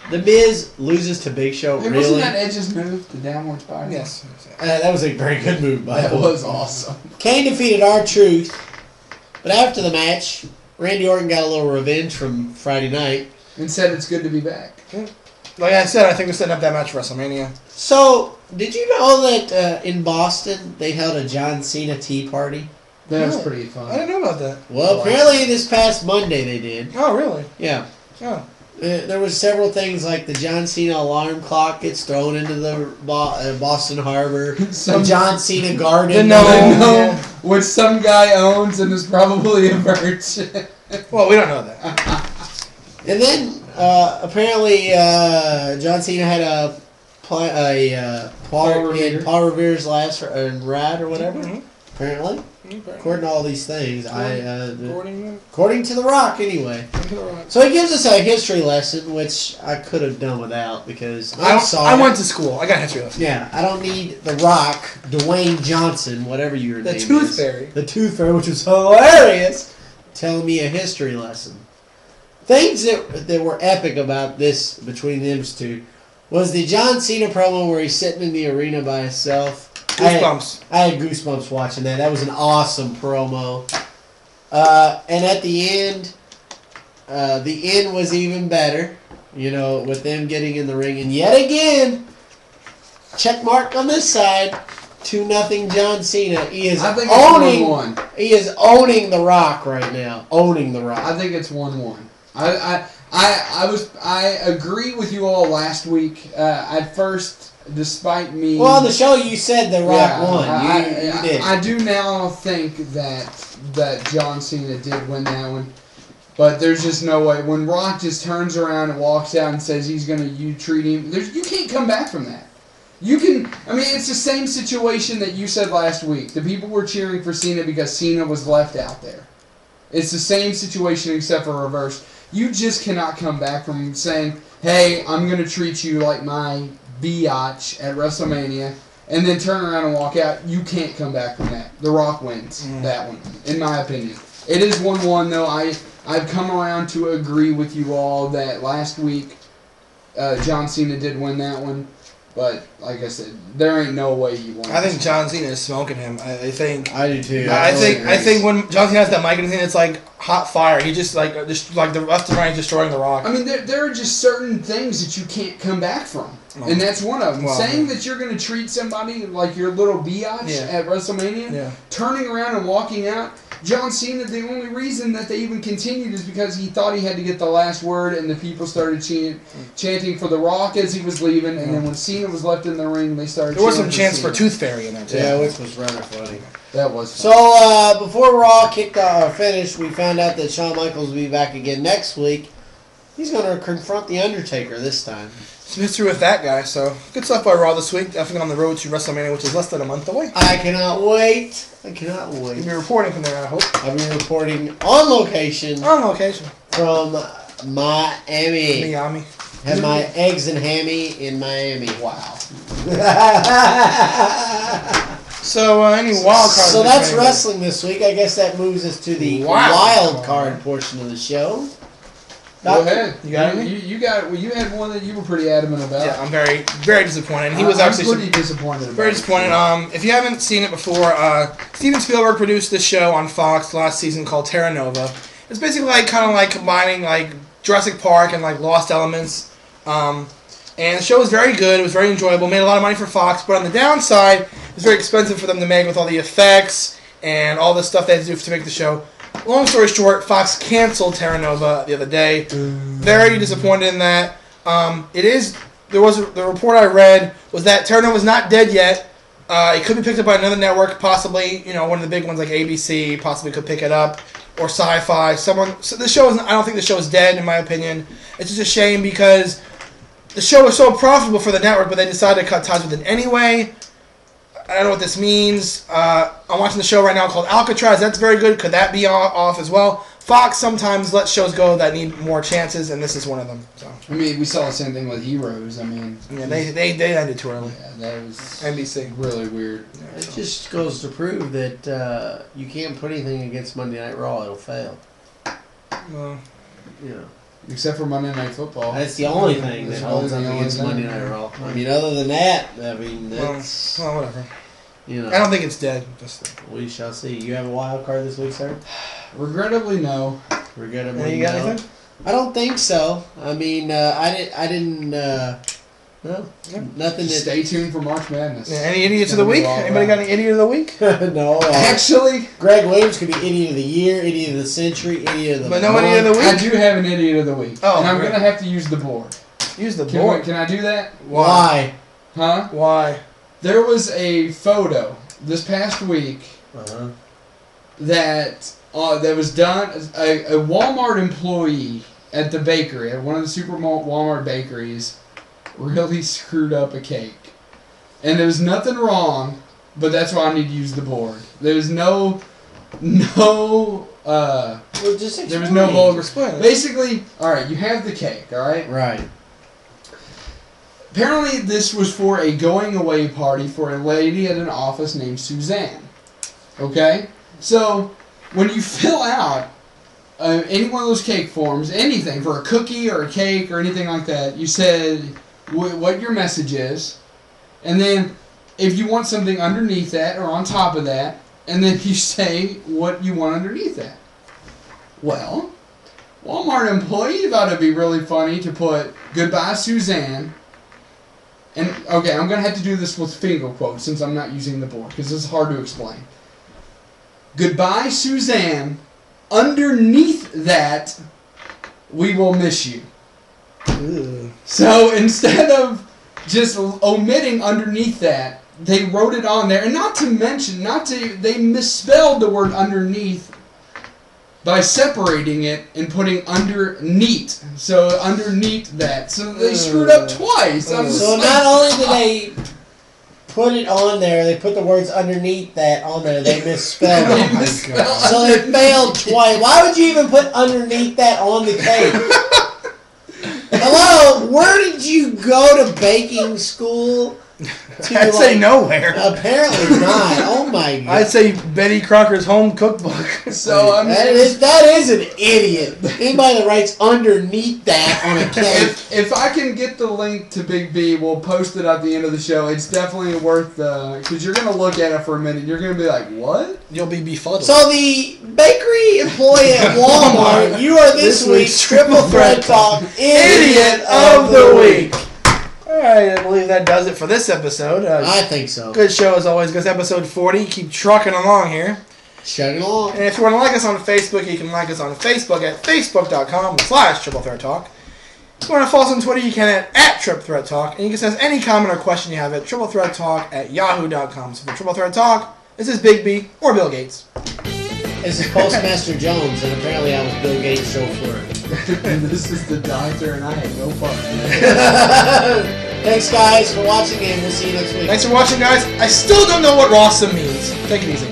The Miz loses to Big Show. Hey, wasn't that Edge's move, the downward spiral? Yes. That was a very good move, by the way. That was awesome. Kane defeated R-Truth, but after the match, Randy Orton got a little revenge from Friday night. And said it's good to be back. Like I said, I think we're setting up that match for WrestleMania. So, did you know that in Boston, they held a John Cena tea party? That was pretty fun. I didn't know about that. Well, apparently this past Monday they did. Oh, really? Yeah. Oh. There was several things like the John Cena alarm clock gets thrown into the Boston Harbor. Some John Cena garden. Which some guy owns and is probably a virgin. Well, we don't know that. And then apparently John Cena had a Paul Revere's last ride or whatever. Mm-hmm. Apparently. According to all these things, according to The Rock, anyway. So he gives us a history lesson, which I could have done without because I went to school. I got a history lesson. Yeah, I don't need The Rock, Dwayne Johnson, whatever your name is. The Tooth Fairy. The Tooth Fairy, which was hilarious, telling me a history lesson. Things that were epic about this between them two was the John Cena promo where he's sitting in the arena by himself. Goosebumps. I had goosebumps watching that. That was an awesome promo. And at the end was even better. You know, with them getting in the ring. And yet again, check mark on this side. 2-0 John Cena. He is owning. He is owning The Rock right now. Owning The Rock. I think it's 1-1. I agree with you all last week. At first. Despite me... Well, on the show you said The Rock won. You did. I do now think that John Cena did win that one. But there's just no way. When Rock just turns around and walks out and says he's going to treat him... You can't come back from that. You can... I mean, it's the same situation that you said last week. The people were cheering for Cena because Cena was left out there. It's the same situation except for reverse. You just cannot come back from saying, hey, I'm going to treat you like my... biatch at WrestleMania, and then turn around and walk out. You can't come back from that. The Rock wins that one, in my opinion. It is 1-1 though. I've come around to agree with you all that last week John Cena did win that one. But like I said, there ain't no way he won. I think John Cena is smoking him. I think. I do too. I think when John Cena has that mic in his hand, it's like hot fire. He just like the left and right destroying the Rock. I mean, there are just certain things that you can't come back from, and that's one of them. Well, saying that you're going to treat somebody like your little biatch at WrestleMania, turning around and walking out. John Cena, the only reason that they even continued is because he thought he had to get the last word, and the people started chanting for The Rock as he was leaving, and then when Cena was left in the ring, they started. There was some chants for Tooth Fairy in there too. Yeah, which was rather funny. That was funny. So before Raw finished, we found out that Shawn Michaels will be back again next week. He's going to confront The Undertaker this time. Some history with that guy, so good stuff by Raw this week. Definitely on the road to WrestleMania, which is less than a month away. I cannot wait. You'll be reporting from there, I hope. I'll be reporting on location. From Miami. Have my eggs and hammy in Miami. Wow. So any wild cards? So that's wrestling this week. I guess that moves us to the wild card portion of the show. Go ahead. You got it? You got it. Well, you had one that you were pretty adamant about. Yeah, I'm very, very disappointed. He was actually pretty disappointed. Very disappointed. If you haven't seen it before, Steven Spielberg produced this show on Fox last season called Terra Nova. It's basically like kind of like combining like Jurassic Park and like Lost Elements. And the show was very good. It was very enjoyable. Made a lot of money for Fox, but on the downside, it was very expensive for them to make with all the effects and all the stuff they had to do to make the show. Long story short, Fox canceled Terra Nova the other day. Very disappointed in that. The report I read was that Terra Nova is not dead yet. It could be picked up by another network, possibly, one of the big ones like ABC, possibly could pick it up, or Sci-Fi. So the show is. I don't think the show is dead, in my opinion. It's just a shame because the show was so profitable for the network, but they decided to cut ties with it anyway. I don't know what this means. I'm watching the show right now called Alcatraz. That's very good. Could that be off as well? Fox sometimes lets shows go that need more chances, and this is one of them. So. I mean, we saw the same thing with Heroes. I mean, yeah, they ended too early. Yeah, that was NBC. Really weird. Yeah, it just goes to prove that you can't put anything against Monday Night Raw; it'll fail. Well, except for Monday Night Football. That's the only thing that holds up against Monday Night Raw. I mean, other than that, that's... Well, whatever. I don't think it's dead. We shall see. You have a wild card this week, sir? Regrettably, no. Regrettably, you got no. anything? I don't think so. I mean, I didn't. No, nothing. Stay tuned for March Madness. Yeah, any idiots of the week? Anybody got any idiot of the week? No. Actually, Greg Williams could be idiot of the year, idiot of the century, idiot of the month. But no idiot of the week? I do have an idiot of the week. Oh, and I'm going to have to use the board. Use the board? Can I do that? Why? Huh? Why? There was a photo this past week that was done. A Walmart employee at the bakery, at one of the super Walmart bakeries, really screwed up a cake. And there was nothing wrong, but that's why I need to use the board. There's no well, just there was no vulgar. Basically, alright, you have the cake, alright? Right. Apparently this was for a going away party for a lady at an office named Suzanne. Okay? So, when you fill out any one of those cake forms, anything, for a cookie or a cake or anything like that, you said what your message is, and then if you want something underneath that or on top of that, and then you say what you want underneath that. Well, Walmart employee thought it'd be really funny to put "Goodbye, Suzanne." And, okay, I'm going to have to do this with finger quotes since I'm not using the board, because this is hard to explain. "Goodbye, Suzanne. Underneath that, we will miss you." Ew. So instead of just omitting underneath that, they wrote it on there. And not to mention, they misspelled the word underneath by separating it and putting underneath. So underneath that. So they screwed up twice. So not only did they put it on there, they put the words underneath that on there, they misspelled it. So they failed twice. Why would you even put underneath that on the cake? Hello, where did you go to baking school I'd say nowhere. Apparently not. Oh my god. I'd say Betty Crocker's home cookbook. So I mean, that is an idiot. Anybody that writes underneath that on a cake. if I can get the link to Big B, we'll post it at the end of the show. It's definitely worth because you're gonna look at it for a minute. You're gonna be like, what? You'll be befuddled. So the bakery employee at Walmart, you are this week's Triple Threat Talk Idiot of the Week. Alright, I believe that does it for this episode. I think so. Good show as always. It's episode 40. Keep trucking along here. Chugging along. And if you want to like us on Facebook, you can like us on Facebook at facebook.com/triplethreattalk. If you want to follow us on Twitter, you can at triplethreattalk. And you can send us any comment or question you have at triplethreattalk@yahoo.com. So for Triple Threat Talk, this is Big B or Bill Gates. This is Postmaster Jones, and apparently I was Bill Gates' chauffeur. And this is the doctor, and I had no fun. Thanks, guys, for watching, and we'll see you next week. Thanks for watching, guys. I still don't know what Rawsome means. Take it easy.